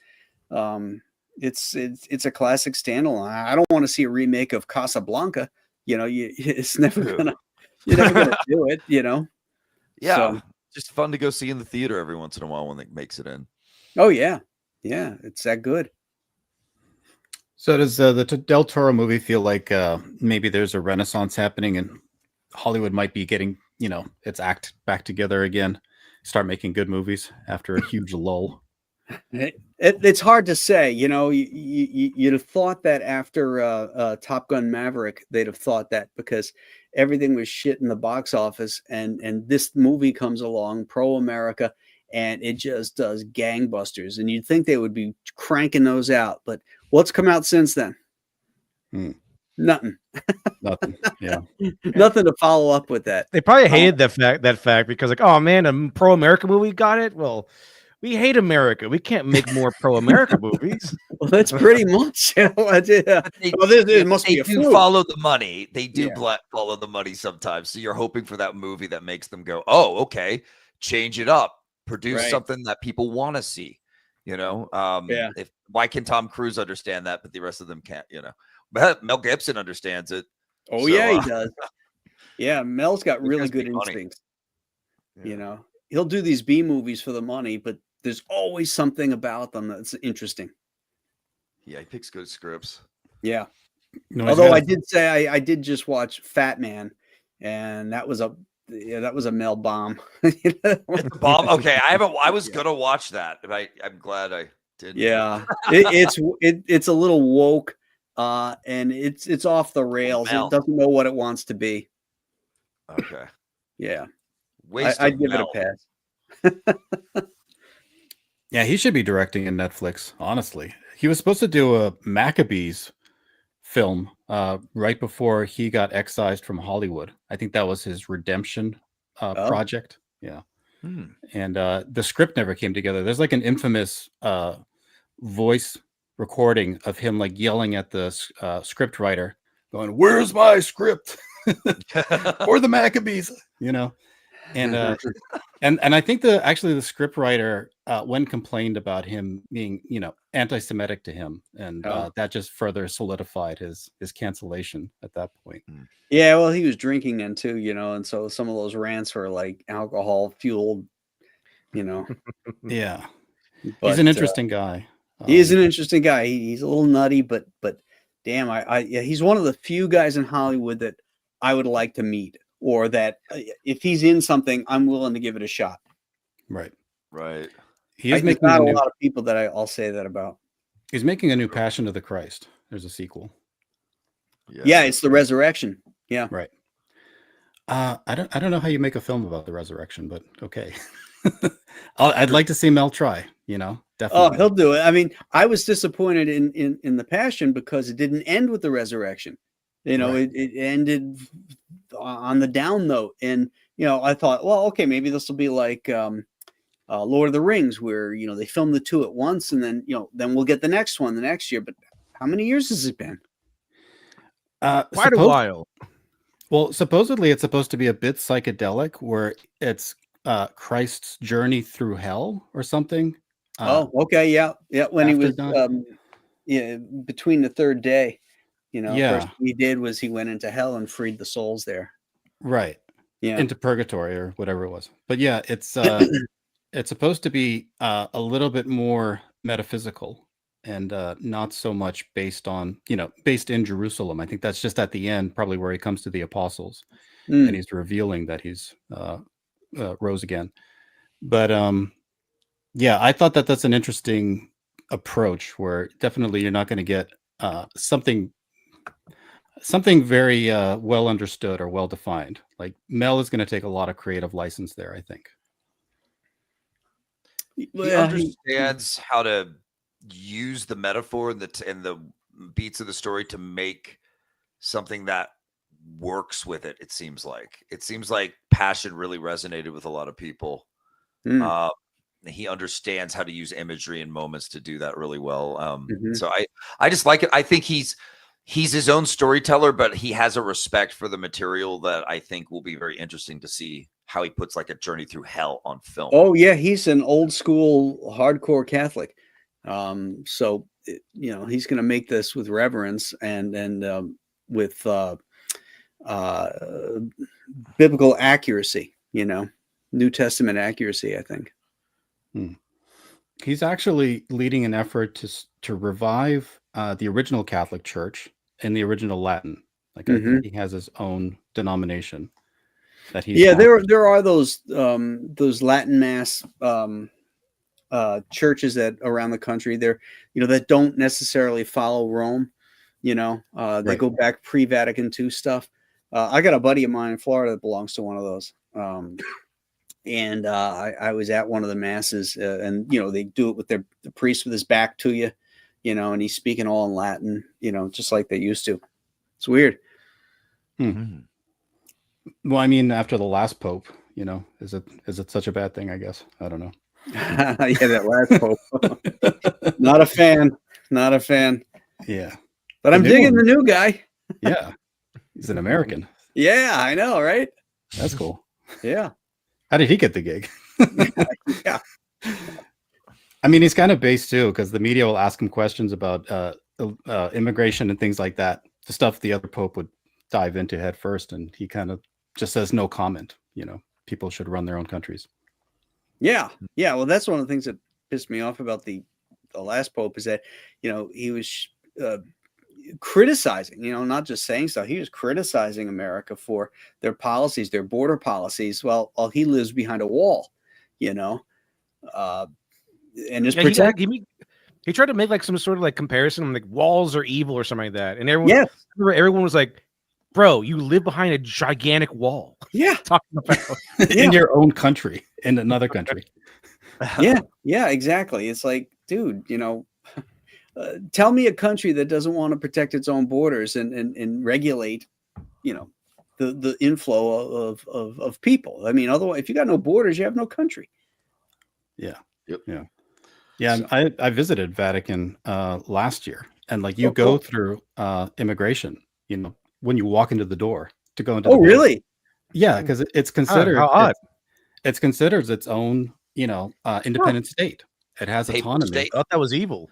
a classic standalone. I don't want to see a remake of Casablanca. It's never gonna. You're never gonna do it. Yeah, so, just fun to go see in the theater every once in a while when it makes it in. Oh yeah, it's that good. So does the Del Toro movie feel like maybe there's a renaissance happening and Hollywood might be getting its act back together again, start making good movies after a huge lull? It's hard to say. You'd have thought that after Top Gun Maverick, they'd have thought that because everything was shit in the box office, and this movie comes along, pro America, and it just does gangbusters. And you'd think they would be cranking those out, but what's come out since then? Nothing. Nothing. Yeah. Nothing to follow up with that. They probably hated that fact because like, oh man, a pro America movie got it. Well, we hate America. We can't make more pro America movies. Well, that's pretty much. It must They be a do fluke. follow the money. They do Yeah. follow the money sometimes. So you're hoping for that movie that makes them go, oh, okay, change it up, produce Right. something that people want to see. Yeah. Why can Tom Cruise understand that, but the rest of them can't? But Mel Gibson understands it. Oh, So, yeah, he does. Yeah, Mel's got Those really guys be good funny. instincts. Yeah. He'll do these B movies for the money, but there's always something about them that's interesting. Yeah, he picks good scripts. Yeah. No, he's Although got I a- did say I did just watch Fat Man, and that was a Mel bomb. It's a bomb. Okay, I was gonna watch that, but I'm glad I didn't. Yeah, it's a little woke, and it's off the rails. Mel. It doesn't know what it wants to be. Okay. Yeah, Waste I'd of give Mel. it a pass. Yeah, he should be directing in Netflix, honestly. He was supposed to do a Maccabees film right before he got excised from Hollywood. I think that was his redemption project. Yeah. And the script never came together. There's like an infamous voice recording of him like yelling at the script writer going, "Where's my script?" Or the Maccabees, and and I think the script writer when complained about him being anti-Semitic to him, and that just further solidified his cancellation at that point. Yeah, well, he was drinking then too, and so some of those rants were like alcohol fueled, Yeah, But, he's an interesting guy. He is an interesting guy. He's a little nutty, but damn, yeah, he's one of the few guys in Hollywood that I would like to meet, or that if he's in something, I'm willing to give it a shot. Right. Right. He is There's making not a a new, lot of people that I'll say that about. he's making a new Passion of the Christ. There's a sequel. Yeah, it's the resurrection. Yeah. Right. I don't know how you make a film about the resurrection, but okay. I'd like to see Mel try, Oh, definitely. he'll do it. I mean, I was disappointed in the Passion because it didn't end with the resurrection. Right. It ended on the down note, and I thought, well, okay, maybe this will be like Lord of the Rings, where they film the two at once, and then then we'll get the next one the next year. But how many years has it been? Quite a while. Well, supposedly it's supposed to be a bit psychedelic, where it's Christ's journey through hell or something. Oh, okay, yeah. When he after was dying. between the third day, Yeah. first thing he did was he went into hell and freed the souls there. Right. Yeah. Into purgatory or whatever it was. But yeah, it's supposed to be a little bit more metaphysical and not so much based in Jerusalem. I think that's just at the end, probably where he comes to the apostles and he's revealing that he's rose again. But yeah, I thought that that's an interesting approach where definitely you're not going to get something very well understood or well defined. Like Mel is going to take a lot of creative license there, I think. He understands how to use the metaphor and the beats of the story to make something that works with it. It seems like Passion really resonated with a lot of people. He understands how to use imagery and moments to do that really well. So I just like it. I think he's his own storyteller, but he has a respect for the material that I think will be very interesting to see how he puts like a journey through hell on film. Oh yeah, he's an old school hardcore Catholic. So he's going to make this with reverence and with biblical accuracy, New Testament accuracy, I think. He's actually leading an effort to revive the original Catholic Church in the original Latin. Like I think he has his own denomination that he's there are those Latin Mass churches that around the country there, that don't necessarily follow Rome. They Right. go back pre-Vatican II stuff. I got a buddy of mine in Florida that belongs to one of those. And I was at one of the masses, and they do it with the priest with his back to you, and he's speaking all in Latin, just like they used to. It's weird. Well, I mean, after the last pope, is it such a bad thing? I guess I don't know. Yeah, that last pope. Not a fan. Not a fan. Yeah, but The I'm new digging one. the new guy. yeah, he's an American. Yeah, I know, right? That's cool. Yeah. How did he get the gig? Yeah. I mean, he's kind of based too, because the media will ask him questions about immigration and things like that. The stuff the other pope would dive into head first, and he kind of just says no comment. People should run their own countries. Yeah. Well, that's one of the things that pissed me off about the last pope is that he was criticizing, not just saying stuff. He was criticizing America for their policies, their border policies. Well, he lives behind a wall, and is protected. He tried to make like some sort of like comparison, like walls are evil or something like that, and everyone was like, "Bro, you live behind a gigantic wall." Yeah, talking about in your own country, in another country. Yeah, exactly. It's like, dude, tell me a country that doesn't want to protect its own borders and regulate, the inflow of people. I mean, otherwise, if you got no borders, you have no country. Yeah. Yep. Yeah. So, I visited Vatican last year, and like you cool. go through immigration, when you walk into the door to go into. Oh, really? Yeah, because it's considered. How odd. It's considered its own, independent state. It has autonomy. State. I thought that was evil.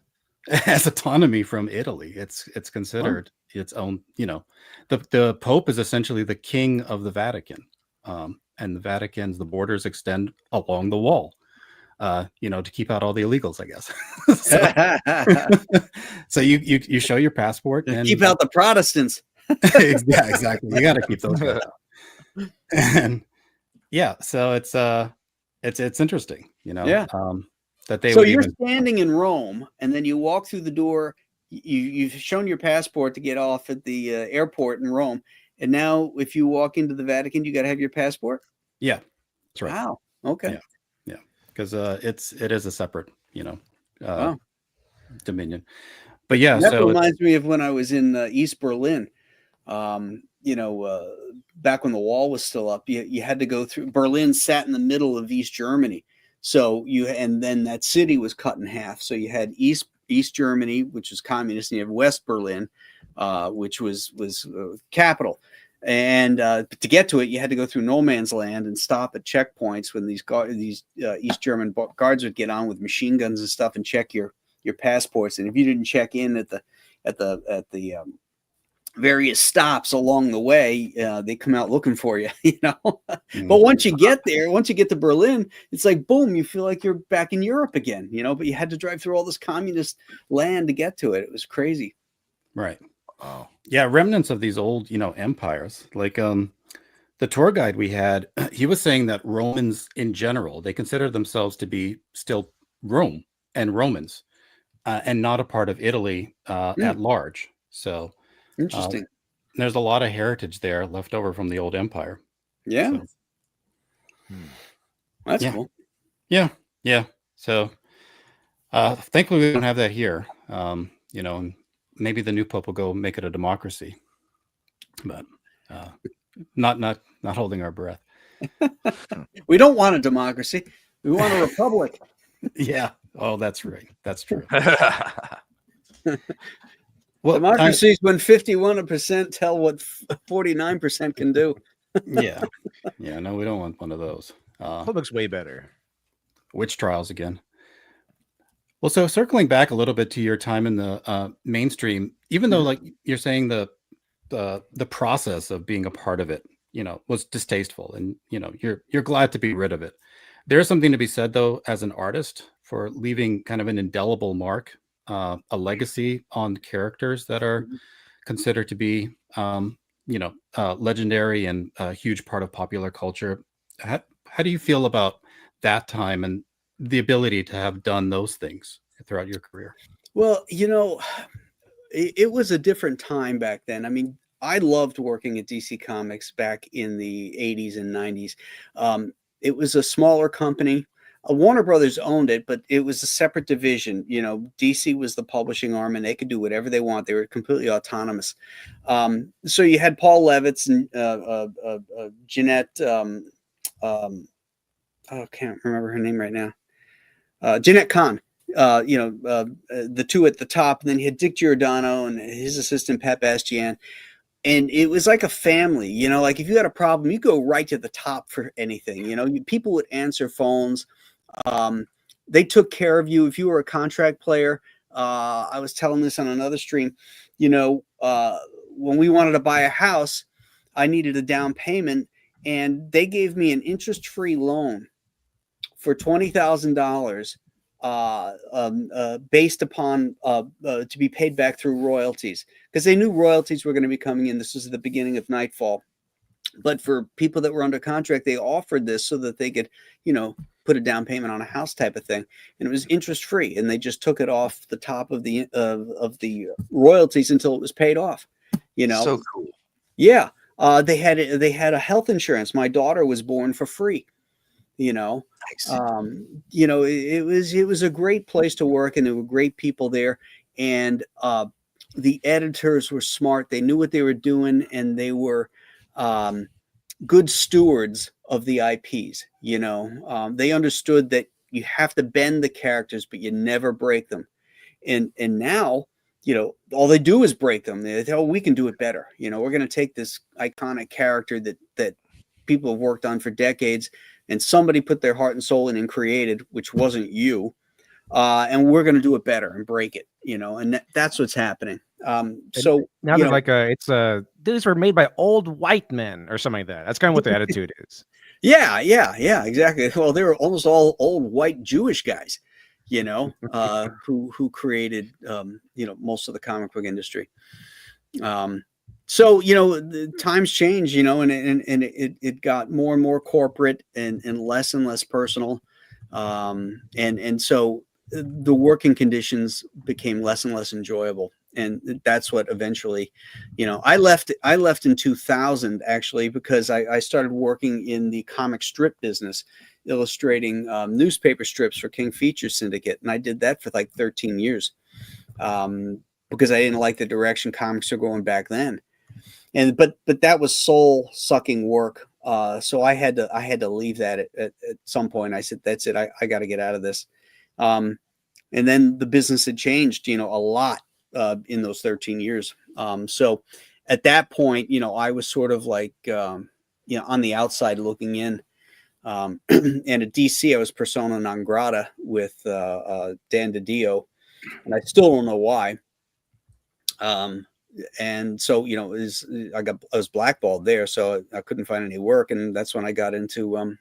It has autonomy from Italy. It's considered its own. The Pope is essentially the king of the Vatican, and the borders extend along the wall. To keep out all the illegals, I guess. So you show your passport and keep out the Protestants. Yeah, exactly. You got to keep those guys out. And so it's interesting, that they. So would you're even... standing in Rome, and then you walk through the door. You've shown your passport to get off at the airport in Rome, and now if you walk into the Vatican, you got to have your passport. Yeah, that's right. Wow. Okay. Yeah, because it is a separate, dominion. But yeah, that so reminds me of when I was in East Berlin. Back when the wall was still up, you had to go through. Berlin sat in the middle of East Germany, and then that city was cut in half. So you had East Germany, which was communist, and you have West Berlin, which was capital. And to get to it, you had to go through no man's land and stop at checkpoints when these East German guards would get on with machine guns and stuff and check your passports. And if you didn't check in at the various stops along the way, they come out looking for you, But once you get there, once you get to Berlin, it's like, boom, you feel like you're back in Europe again, but you had to drive through all this communist land to get to it. It was crazy. Right. Oh. Yeah, remnants of these old, empires. Like the tour guide we had, he was saying that Romans in general, they consider themselves to be still Rome and Romans, and not a part of Italy at large. So interesting. There's a lot of heritage there left over from the old empire. Yeah. So, that's cool. Yeah. So thankfully we don't have that here. And maybe the new pope will go make it a democracy, but not holding our breath. We don't want a democracy. We want a republic. Yeah. Oh, that's right. That's true. Well, democracy is when 51% tell what 49% can do. Yeah. No, we don't want one of those. Public's way better. Witch trials again. Well, so circling back a little bit to your time in the mainstream, even though like you're saying the process of being a part of it, was distasteful, and you're glad to be rid of it. There's something to be said though, as an artist, for leaving kind of an indelible mark, a legacy on characters that are considered to be, legendary and a huge part of popular culture. How do you feel about that time, and the ability to have done those things throughout your career? Well, it was a different time back then. I mean, I loved working at DC Comics back in the 80s and 90s. It was a smaller company. Warner Brothers owned it, but it was a separate division. DC was the publishing arm, and they could do whatever they want. They were completely autonomous. So you had Paul Levitz and Jeanette. I can't remember her name right now. Jeanette Kahn. The two at the top, and then you had Dick Giordano and his assistant Pat Bastian, and it was like a family. Like if you had a problem, you go right to the top for anything. People would answer phones. They took care of you if you were a contract player. I was telling this on another stream. When we wanted to buy a house, I needed a down payment, and they gave me an interest-free loan for $20,000. Based upon to be paid back through royalties, because they knew royalties were going to be coming in. This was the beginning of Nightfall, but for people that were under contract, they offered this so that they could, put a down payment on a house type of thing, and it was interest free, and they just took it off the top of the royalties until it was paid off. So cool. Yeah, they had a health insurance. My daughter was born for free. Nice. It was a great place to work, and there were great people there, and the editors were smart. They knew what they were doing, and they were good stewards of the IPs. They understood that you have to bend the characters, but you never break them. And now, all they do is break them. They tell, we can do it better. We're going to take this iconic character that people have worked on for decades, and somebody put their heart and soul in and created, which wasn't you. And we're going to do it better and break it, and that's what's happening. So now they're like, these were made by old white men or something like that. That's kind of what the attitude is. Yeah, exactly. Well, they were almost all old white Jewish guys, who created, most of the comic book industry. So, the times change, and it got more and more corporate and less personal. And so the working conditions became less and less enjoyable. And that's what eventually, I left in 2000, actually, because I started working in the comic strip business, illustrating newspaper strips for King Feature Syndicate. And I did that for like 13 years because I didn't like the direction comics are going back then. But that was soul sucking work. So I had to leave that at some point. I said, that's it. I got to get out of this. And then the business had changed, a lot in those 13 years. So at that point, I was sort of like, on the outside looking in. And at DC, I was persona non grata with Dan DiDio, and I still don't know why. And so, I was blackballed there, so I couldn't find any work. And that's when I got into,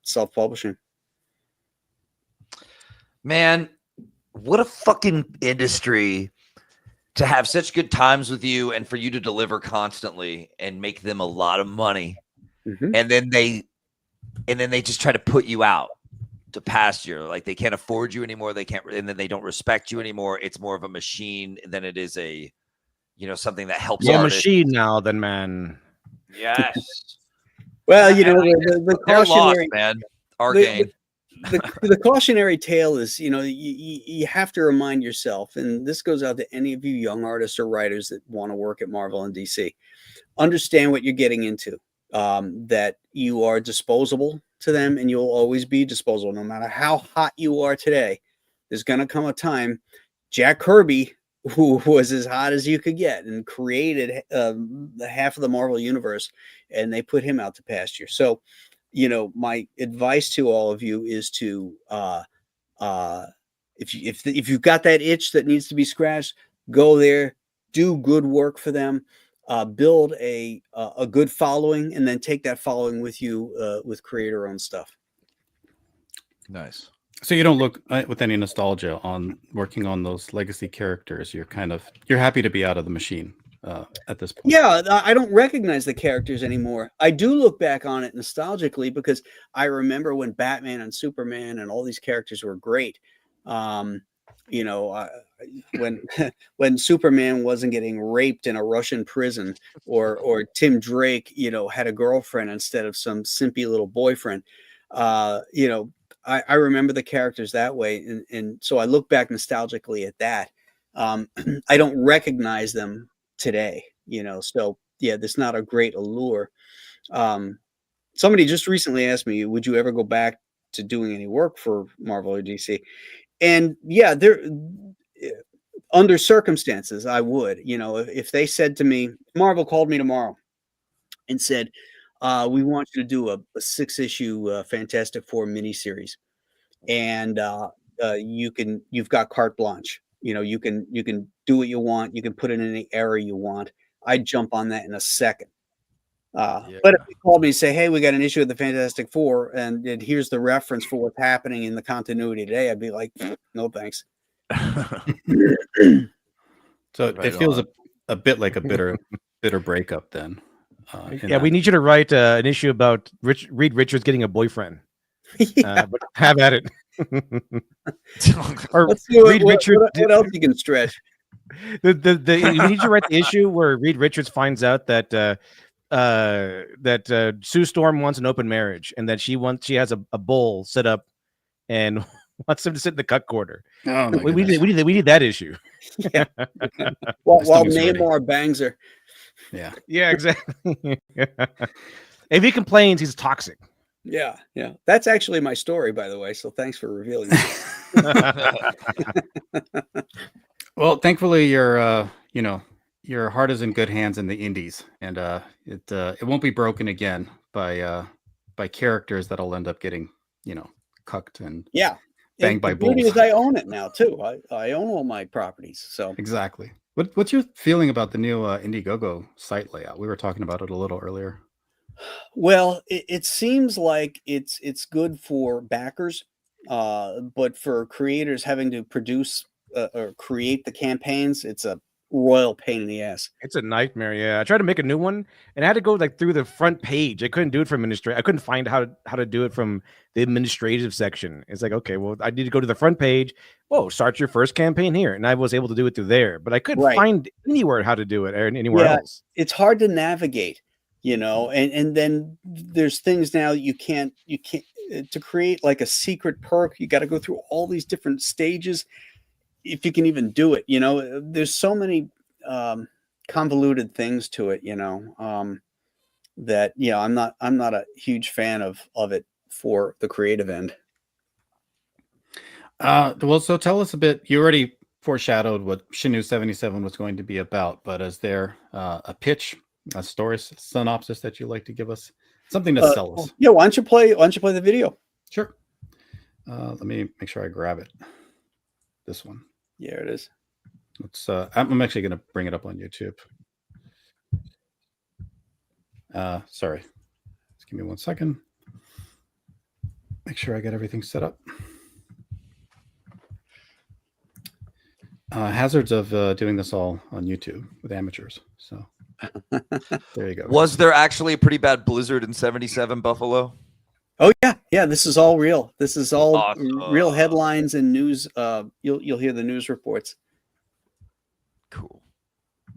self-publishing. Man, what a fucking industry to have such good times with you and for you to deliver constantly and make them a lot of money. Mm-hmm. And then they just try to put you out to pasture. Like they can't afford you anymore. They can't, and then they don't respect you anymore. It's more of a machine than it is a, something that helps. More machine now than man. Yes. Well, the cautionary, lost, man. Our gain. The cautionary tale is, you have to remind yourself, and this goes out to any of you young artists or writers that want to work at Marvel and DC, understand what you're getting into, that you are disposable to them, and you'll always be disposable. No matter how hot you are today, there's going to come a time. Jack Kirby, who was as hot as you could get and created the half of the Marvel universe, and they put him out to pasture. So, my advice to all of you is to, if you've got that itch that needs to be scratched, go there, do good work for them, build a good following, and then take that following with you with creator-owned stuff. Nice. So you don't look with any nostalgia on working on those legacy characters. You're happy to be out of the machine. at this point. Yeah, I don't recognize the characters anymore. I do look back on it nostalgically because I remember when Batman and Superman and all these characters were great. You know, when when Superman wasn't getting raped in a Russian prison, or Tim Drake, you know, had a girlfriend instead of some simpy little boyfriend. You know, I remember the characters that way, and so I look back nostalgically at that. I don't recognize them today, you know, so yeah, there's not a great allure. Somebody just recently asked me, would you ever go back to doing any work for Marvel or DC? And yeah, there under circumstances I would. You know, if they said to me, Marvel called me tomorrow and said, we want you to do a 6-issue Fantastic Four miniseries, and you've got carte blanche. You know, you can do what you want. You can put it in any era you want. I'd jump on that in a second. But if they called me and say, "Hey, we got an issue of the Fantastic Four, and here's the reference for what's happening in the continuity today," I'd be like, "No, thanks." So Right it feels on. a bit like a bitter breakup then. Yeah, we need you to write an issue about Reed Richards getting a boyfriend. Yeah. But have at it. Or Let's see Reed Richards. what else you can stretch. We need you to write the issue where Reed Richards finds out that Sue Storm wants an open marriage, and that she has a bowl set up and wants him to sit in the cut corner. Oh my We goodness. need that issue. Yeah. While stomach's ready. Namor bangs her. Yeah. Yeah, exactly. If he complains, he's toxic. Yeah, yeah. That's actually my story, by the way. So thanks for revealing it. Well, thankfully your your heart is in good hands in the indies, and it won't be broken again by characters that'll end up getting, cucked and Yeah. banged by the beauty bulls. is I own it now too. I own all my properties. So Exactly. What's your feeling about the new Indiegogo site layout? We were talking about it a little earlier. well, it seems like it's good for backers, but for creators having to produce or create the campaigns, it's a royal pain in the ass. It's a nightmare. Yeah, I tried to make a new one, and I had to go like through the front page. I couldn't do it from administrative. I couldn't find how to do it from the administrative section. It's like, okay, well, I need to go to the front page. Whoa, start your first campaign here, and I was able to do it through there. But I couldn't Right. find anywhere how to do it or anywhere Yeah. else. It's hard to navigate, and then there's things now you can't to create like a secret perk. You got to go through all these different stages if you can even do it. There's so many convoluted things to it. That I'm not a huge fan of it for the creative end. Well, so tell us a bit. You already foreshadowed what Chenoo 77 was going to be about, but is there a pitch, a story synopsis that you'd like to give us? Something to sell us. Yeah, why don't you play the video? Sure. Let me make sure I grab it. This one. Yeah, it is. Let's. I'm actually going to bring it up on YouTube. Sorry. Just give me 1 second. Make sure I get everything set up. Hazards of doing this all on YouTube with amateurs. So there you go. Was there actually a pretty bad blizzard in 77 Buffalo? Oh yeah. This is all real. This is all Awesome. real headlines and news. You'll hear the news reports. Cool.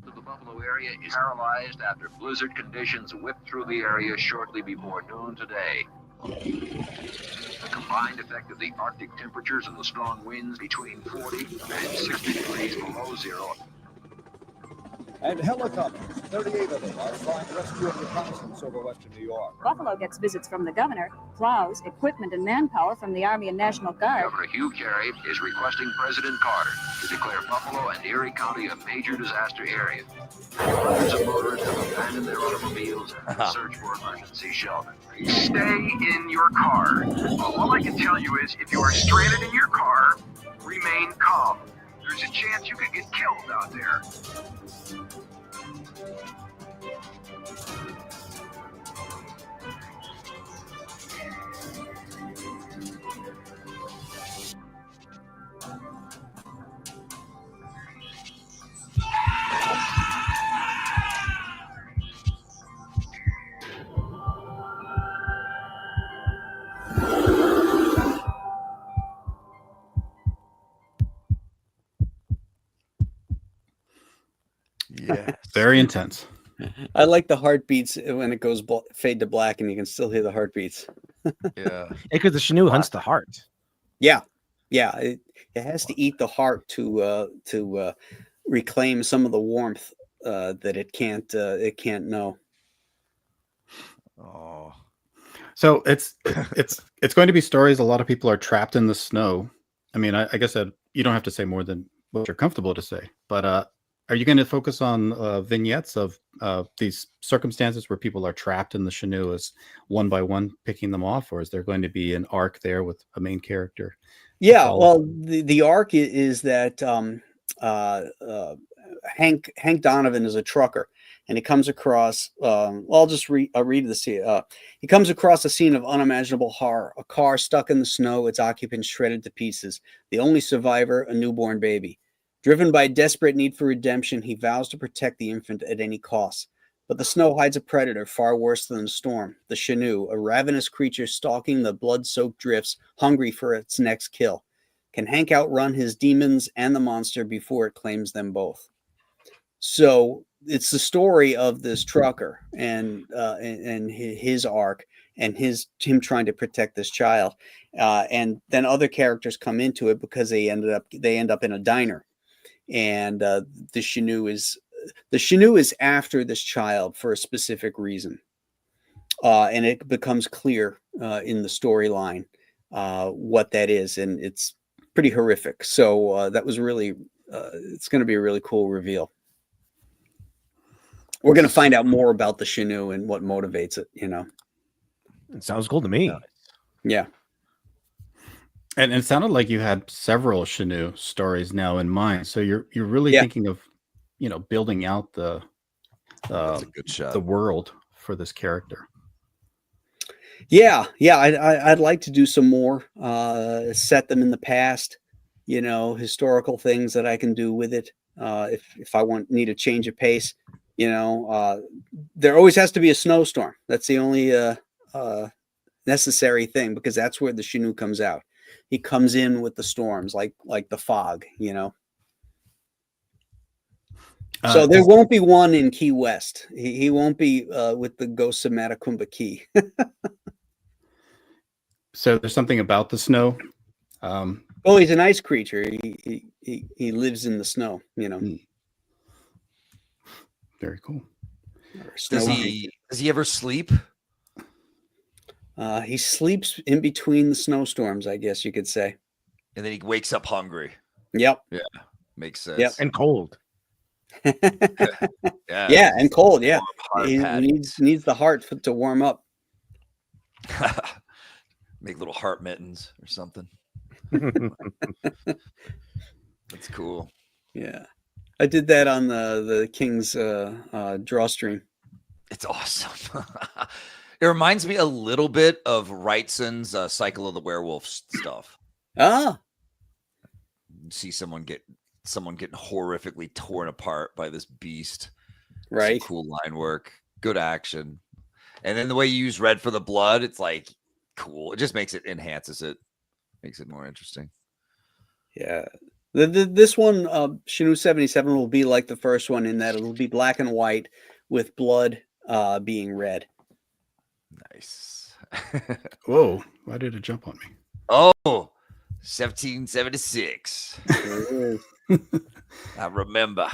The Buffalo area is paralyzed after blizzard conditions whipped through the area shortly before noon today. The combined effect of the Arctic temperatures and the strong winds between 40 and 60 degrees below zero. And helicopters, 38 of them, are flying rescue and reconnaissance over western New York. Buffalo gets visits from the governor, plows, equipment, and manpower from the Army and National Guard. Governor Hugh Carey is requesting President Carter to declare Buffalo and Erie County a major disaster area. Hundreds of motorists have abandoned their automobiles and search for emergency shelter. Stay in your car. All I can tell you is if you are stranded in your car, remain calm. There's a chance you could get killed out there. Very intense. I like the heartbeats when it goes fade to black and you can still hear the heartbeats. Yeah. Because the Chenoo hunts the heart. Yeah, yeah. It has to eat the heart to reclaim some of the warmth that it can't know. Oh. So it's going to be stories. A lot of people are trapped in the snow. I mean, I guess that you don't have to say more than what you're comfortable to say. But are you going to focus on vignettes of these circumstances where people are trapped in the Chenoo as one by one picking them off, or is there going to be an arc there with a main character? Yeah, well, the arc is that Hank Donovan is a trucker, and he comes across. I'll just read this here. He comes across a scene of unimaginable horror: a car stuck in the snow, its occupants shredded to pieces. The only survivor, a newborn baby. Driven by a desperate need for redemption, he vows to protect the infant at any cost. But the snow hides a predator far worse than the storm: the Chenoo, a ravenous creature stalking the blood-soaked drifts, hungry for its next kill. Can Hank outrun his demons and the monster before it claims them both? So it's the story of this trucker and his arc and him trying to protect this child, and then other characters come into it because they end up in a diner, and the Chenoo is after this child for a specific reason, and it becomes clear in the storyline what that is, and it's pretty horrific. So that was really it's going to be a really cool reveal. We're going to find out more about the Chenoo and what motivates it. It sounds cool to me. Yeah. And it sounded like you had several Chenoo stories now in mind. So you're really thinking of, building out the That's a good shot. the world for this character. Yeah. I'd like to do some more, set them in the past, historical things that I can do with it. If I need a change of pace, there always has to be a snowstorm. That's the only necessary thing, because that's where the Chenoo comes out. He comes in with the storms, like the fog, So there won't be one in Key West. He won't be with the ghosts of Matacumba Key. So there's something about the snow. Oh, he's an ice creature. He lives in the snow. Very cool. Does he ever sleep? He sleeps in between the snowstorms, I guess you could say. And then he wakes up hungry. Yep. Yeah. Makes sense. Yep. And cold. Yeah, and cold. Yeah. He Patties. needs the heart to warm up. Make little heart mittens or something. That's cool. Yeah. I did that on the King's Drawstream. It's awesome. It reminds me a little bit of Wrightson's Cycle of the Werewolf stuff. Ah. See someone getting horrifically torn apart by this beast. Right. Some cool line work, good action, and then the way you use red for the blood, it's like cool. It just enhances it, makes it more interesting. Yeah. This one, Chenoo 77, will be like the first one in that it'll be black and white with blood being red. Nice. Whoa! Why did it jump on me? Oh, 1776. I remember.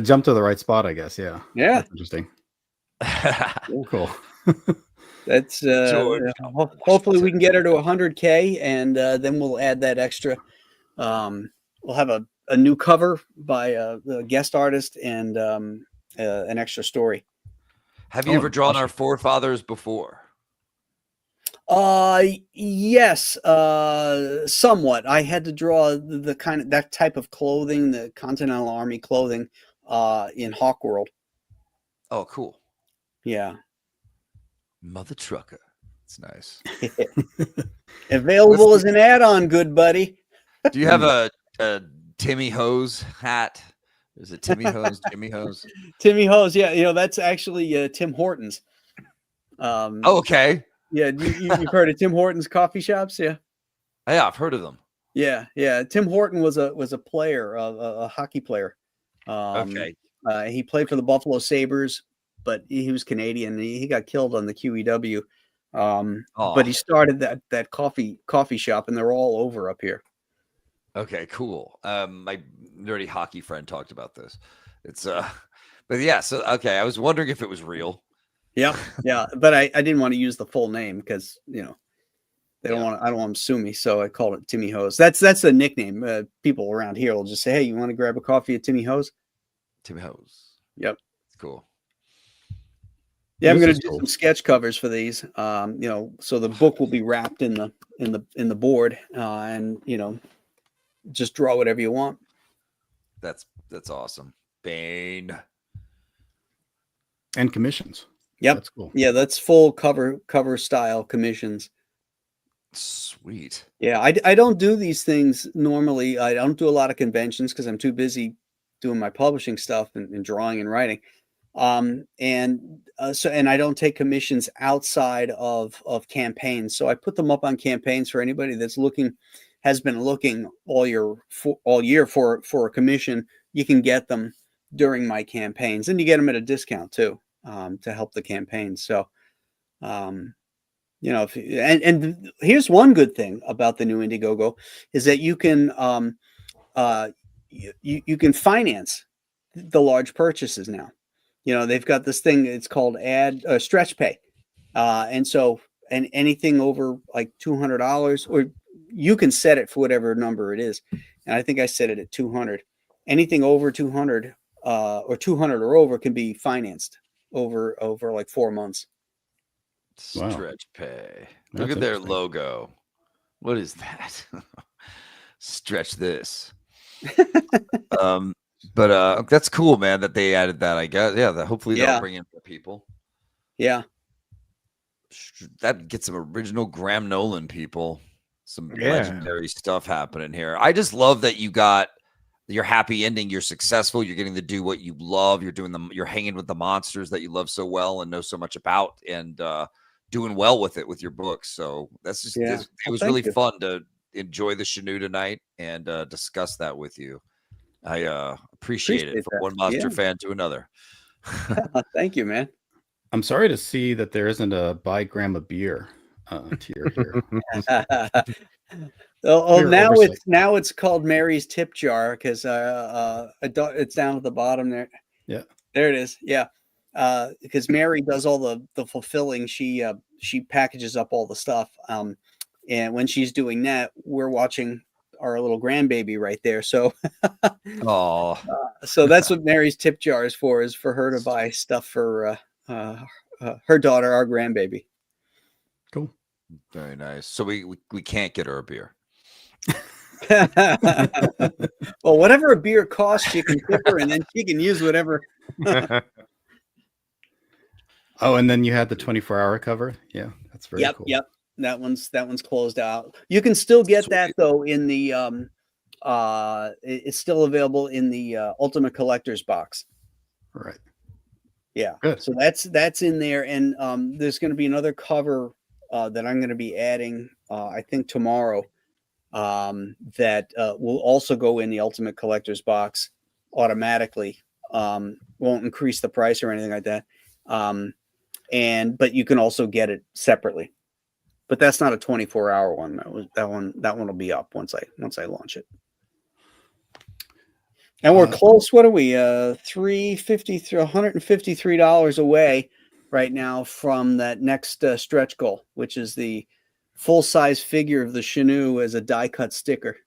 Jump to the right spot, I guess. Yeah. Yeah. That's interesting. Cool. That's hopefully we can get her to 100K, and then we'll add that extra. We'll have a new cover by a guest artist and an extra story. Have you ever drawn our forefathers before? Yes, somewhat. I had to draw that type of clothing, the Continental Army clothing, in Hawk World. Oh, cool. Yeah. Mother Trucker. It's nice. Available as an add-on, good buddy. Do you have a Timmy Hose hat? Is it Timmy Hose, Jimmy Hose? Timmy Hose, yeah. That's actually Tim Hortons. Okay. Yeah, you've heard of Tim Hortons coffee shops? Yeah. Yeah, I've heard of them. Yeah. Tim Horton was a player, a hockey player. Okay. He played for the Buffalo Sabres, but he was Canadian. He got killed on the QEW. But he started that coffee shop, and they're all over up here. Okay, cool. My nerdy hockey friend talked about this. It's but yeah, so okay, I was wondering if it was real. Yeah, yeah, but I didn't want to use the full name because they don't want. I don't want them to sue me, so I called it Timmy Hose. That's the nickname. People around here will just say, "Hey, you want to grab a coffee at Timmy Hose?" Timmy Hose. Yep, cool. Yeah, I'm This going is to do cool. some sketch covers for these. So the book will be wrapped in the board, and just draw whatever you want. That's awesome. Bane. And commissions. Yep. That's cool. Yeah, that's full cover style commissions. Sweet. Yeah, I don't do these things normally. I don't do a lot of conventions because I'm too busy doing my publishing stuff and drawing and writing. And I don't take commissions outside of campaigns. So I put them up on campaigns for anybody that's has been looking all year for a commission. You can get them during my campaigns, and you get them at a discount too, to help the campaign. So, and here's one good thing about the new Indiegogo is that you can you can finance the large purchases now. They've got this thing, it's called stretch pay. And anything over like $200, or you can set it for whatever number it is. And I think I set it at 200. Anything over 200 or 200 or over can be financed over like 4 months. Wow. Stretch pay. That's Look at their interesting. logo. What is that? Stretch this. But that's cool, man, that they added that, I guess. Yeah, hopefully they'll bring in more people. Yeah. That gets some original Graham Nolan people. Some legendary stuff happening here. I just love that you got your happy ending. You're successful. You're getting to do what you love. You're hanging with the monsters that you love so well and know so much about, and doing well with it with your books. So that's just it was really fun to enjoy the Chenoo tonight and discuss that with you. I appreciate it from one monster fan to another. Thank you, man. I'm sorry to see that there isn't a buy Grandma beer tier here. Now it's called Mary's Tip Jar because it's down at the bottom there. Yeah, there it is. Yeah, because Mary does all the fulfilling. She packages up all the stuff. And when she's doing that, we're watching our little grandbaby right there. So, so that's what Mary's Tip Jar is for her to buy stuff for her daughter, our grandbaby. Cool. Very nice. So we can't get her a beer. Well, whatever a beer costs, you can tip her, and then she can use whatever. Oh, and then you had the 24-hour cover. Yeah, that's very cool. Yep. That one's closed out. You can still get that though in the it's still available in the Ultimate Collector's box. Right. Yeah. Good. So that's in there, and there's going to be another cover that I'm going to be adding, I think tomorrow, that will also go in the Ultimate Collector's box automatically. Won't increase the price or anything like that. But you can also get it separately. But that's not a 24-hour one. That one will be up once I launch it. And we're close. What are we? $153 away right now from that next stretch goal, which is the full-size figure of the Chenoo as a die-cut sticker.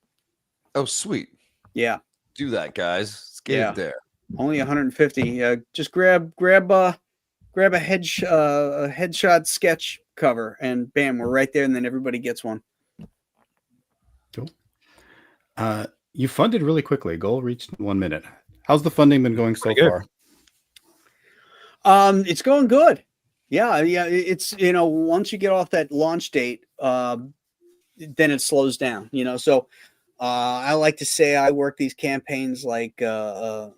Oh, sweet. Yeah. Do that, guys. Let's get it there. Only 150. Just grab a headshot sketch cover, and bam, we're right there, and then everybody gets one. Cool. You funded really quickly. Goal reached 1 minute. How's the funding been going so far? It's going good. Yeah. It's once you get off that launch date, then it slows down. So I like to say I work these campaigns like a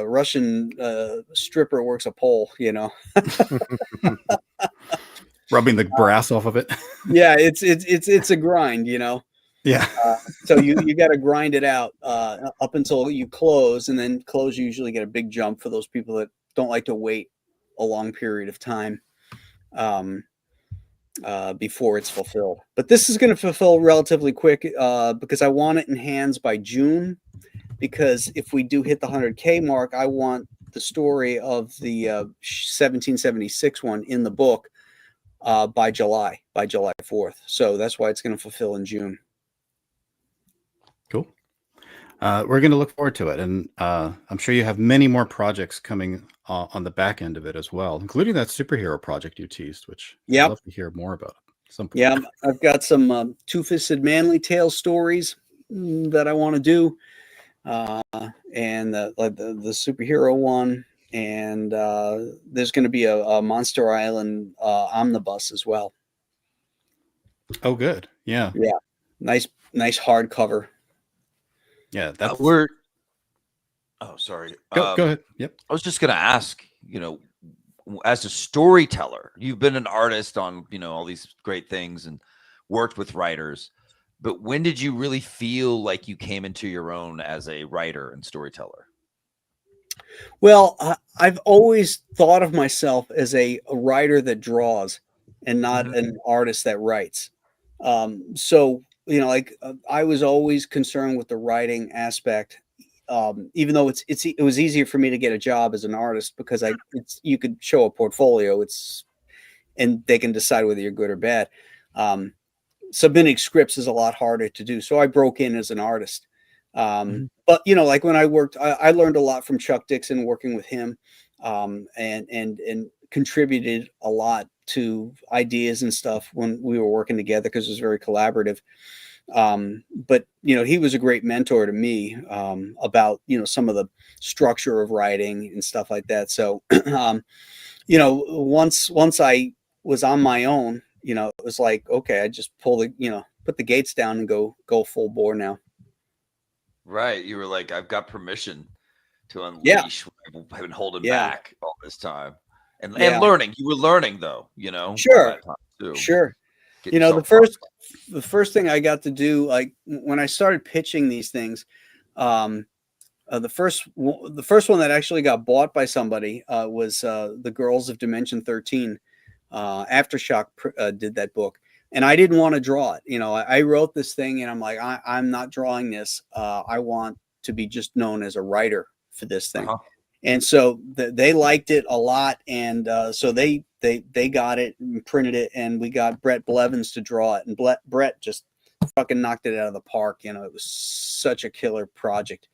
Russian stripper works a pole. Rubbing the brass off of it. Yeah, it's a grind. Yeah. So you got to grind it out up until you close, and then close you usually get a big jump for those people that don't like to wait a long period of time before it's fulfilled. But this is going to fulfill relatively quick because I want it in hands by June. Because if we do hit the 100K mark, I want the story of the 1776 one in the book by July 4th. So that's why it's going to fulfill in June. Cool. We're going to look forward to it. And I'm sure you have many more projects coming on the back end of it as well, including that superhero project you teased, which I'd love to hear more about at some point. Yeah, I've got some Two-Fisted Manly Tale stories that I want to do. And the superhero one. And there's going to be a Monster Island omnibus as well. Oh, good. Yeah. Yeah. Nice hardcover. Yeah, that's Oh, sorry. Go ahead. Yep. I was just going to ask, as a storyteller, you've been an artist on, all these great things and worked with writers, but when did you really feel like you came into your own as a writer and storyteller? Well, I've always thought of myself as a writer that draws and not an artist that writes. So, I was always concerned with the writing aspect. Even though it was easier for me to get a job as an artist because you could show a portfolio, and they can decide whether you're good or bad. Submitting scripts is a lot harder to do. So I broke in as an artist. But like when I worked, I learned a lot from Chuck Dixon working with him, and contributed a lot to ideas and stuff when we were working together because it was very collaborative. But he was a great mentor to me about some of the structure of writing and stuff like that. So once I was on my own, it was like, okay, I just put the gates down and go full bore now. Right. You were like, I've got permission to unleash what I've been holding back all this time. And learning. You were learning though, Sure. Too. Sure. The first thing I got to do, like when I started pitching these things, the first one that actually got bought by somebody was The Girls of Dimension 13. Aftershock did that book. And I didn't want to draw it. I wrote this thing and I'm like, I'm not drawing this. I want to be just known as a writer for this thing. And so they liked it a lot. And so they got it and printed it. And we got Brett Blevins to draw it. And Brett just fucking knocked it out of the park. It was such a killer project.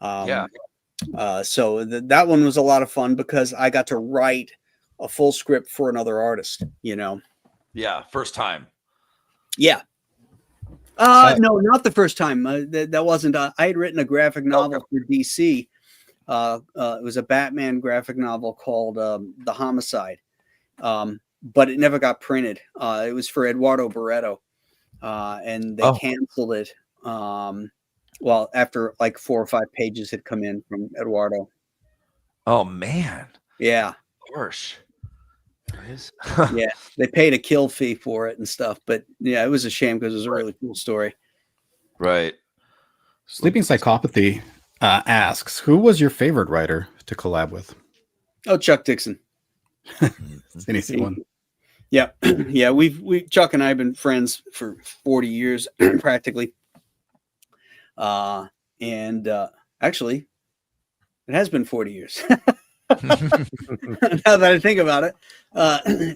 So that one was a lot of fun because I got to write a full script for another artist, Yeah, first time. Yeah. No, not the first time. That wasn't. I had written a graphic novel for DC. It was a Batman graphic novel called The Homicide, but it never got printed. It was for Eduardo Barreto, and they canceled it. Well, after like 4 or 5 pages had come in from Eduardo. Oh man. Yeah. Gosh. Yeah, they paid a kill fee for it and stuff, but yeah, it was a shame because it was a really cool story. Right. Sleeping Psychopathy asks, who was your favorite writer to collab with? Oh, Chuck Dixon. It's an easy one. Yeah, yeah. Chuck and I have been friends for 40 years practically, and actually, it has been 40 years. Now that I think about it,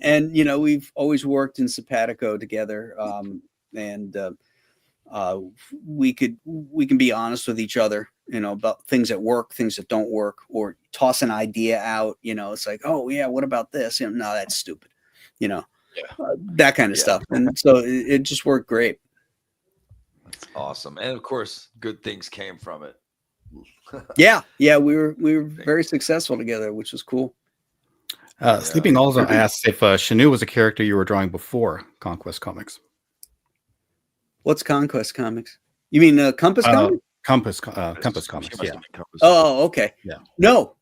and we've always worked in Simpatico together, and we can be honest with each other, about things that work, things that don't work, or toss an idea out. It's like, oh yeah, what about this? No, that's stupid. That kind of stuff, and so it just worked great. That's awesome, and of course, good things came from it. Yeah, we were very successful together, which was cool. Sleeping also asks if Chenoo was a character you were drawing before Conquest Comics. What's Conquest Comics? You mean Compass Comics? Compass Comics. Yeah. Oh, okay. Yeah. No,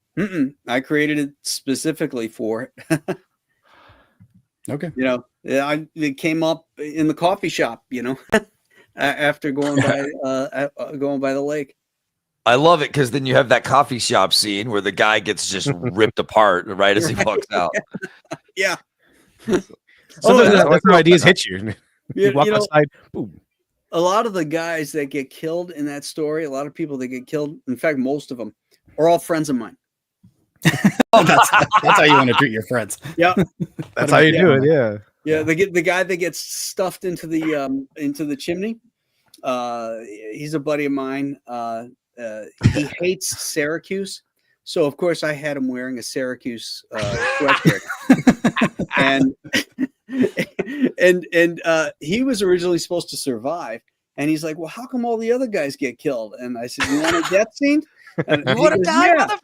I created it specifically for it. Okay. It came up in the coffee shop. after going by the lake. I love it because then you have that coffee shop scene where the guy gets just ripped apart right as he walks out. Yeah. Sometimes that's that's how ideas hit you. You walk outside, boom. A lot of the guys that get killed in that story, a lot of people that get killed, in fact, most of them are all friends of mine. That's how you want to treat your friends. Yeah, That's how you do it. Yeah. yeah. The guy that gets stuffed into the chimney. He's a buddy of mine. He hates Syracuse, so of course I had him wearing a Syracuse sweatshirt, and he was originally supposed to survive, and he's like, "Well, how come all the other guys get killed?" And I said, "You want a death scene? And You want to die, motherfucker?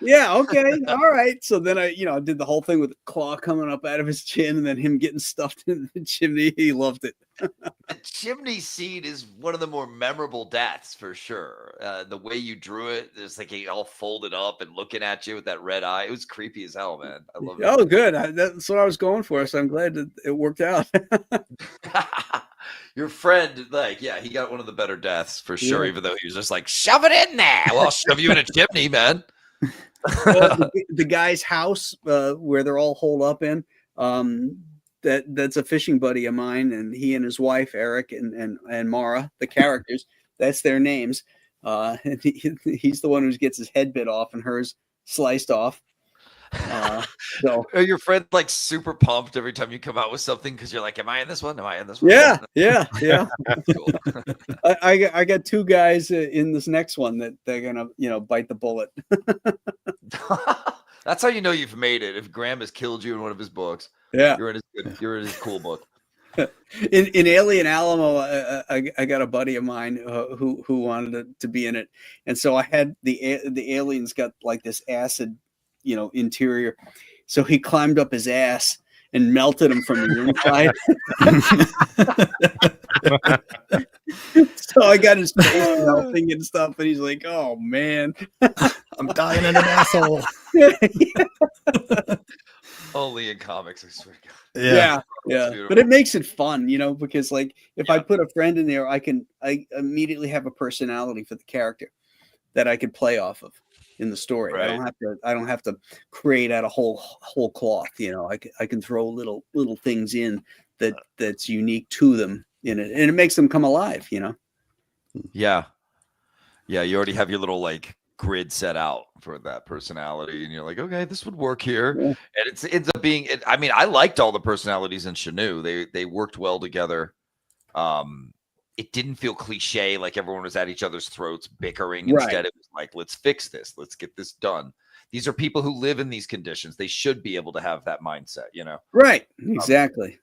Yeah, okay, all right." So then I did the whole thing with the claw coming up out of his chin, and then him getting stuffed in the chimney. He loved it. The chimney scene is one of the more memorable deaths for sure. The way you drew it, it's like he all folded up and looking at you with that red eye. It was creepy as hell, man. I love it. Oh, good. That's what I was going for. So I'm glad that it worked out. Your friend, he got one of the better deaths for sure, Yeah. even though he was just like, shove it in there. Well, I'll shove you in a chimney, man. The guy's house where they're all holed up in, that's a fishing buddy of mine, and he and his wife, Eric and Mara, the characters, that's their names. And he's the one who gets his head bit off and hers sliced off. So Are your friends like super pumped every time you come out with something because you're like, am I in this one? Am I in this one? yeah. Cool. I got two guys in this next one that they're gonna bite the bullet. That's how you know you've made it. If Graham has killed you in one of his books, Yeah. you're in his cool book. In Alien Alamo, I got a buddy of mine who wanted to be in it, and so I had the aliens got like this acid, interior, so he climbed up his ass and melted him from the inside. So I got his face melting and stuff, and he's like, "Oh man, I'm dying in an asshole." Only in comics, I swear to God. Yeah. Beautiful. But it makes it fun, because like if I put a friend in there, I immediately have a personality for the character that I could play off of in the story. Right. I don't have to create out a whole cloth. I can throw little things in that's unique to them in it, and it makes them come alive. Yeah. You already have your little grid set out for that personality, and you're like, okay, this would work here. Yeah. And it ends up being. I mean, I liked all the personalities in Chenoo. They worked well together. It didn't feel cliche, like everyone was at each other's throats bickering. Right. Instead, it was like, let's fix this. Let's get this done. These are people who live in these conditions. They should be able to have that mindset, Right. Exactly.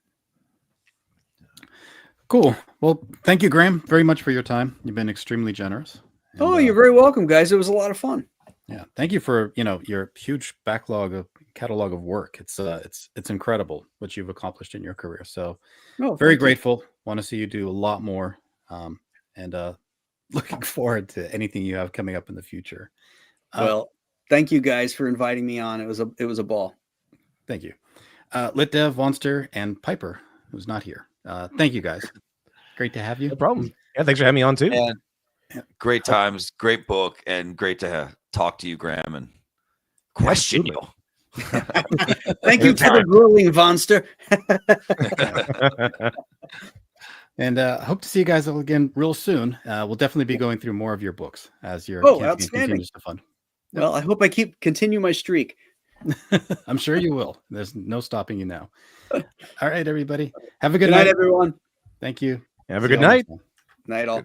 Cool. Well, thank you, Graham, very much for your time. You've been extremely generous. Oh, And, you're very welcome, guys. It was a lot of fun. yeah. Thank you for your huge catalog of work. It's incredible what you've accomplished in your career. So Oh, very thank you. grateful. Want to see you do a lot more, and looking forward to anything you have coming up in the future. Well, thank you guys for inviting me on. It was a ball. Thank you, Lit Dev, Monster, and Piper, who's not here. Thank you guys. Great to have you. No problem. Yeah, thanks for having me on too. And great times, great book, and great to talk to you, Graham, and question you. Thank you for the grueling, Vonster. And hope to see you guys all again real soon. We'll definitely be going through more of your books as your campaign outstanding. continues to fund. Well, I hope I continue my streak. I'm sure you will. There's no stopping you now. All right, everybody. Have a good Good night, night. everyone. Thank you. Have a See good you all night. next time. Night all.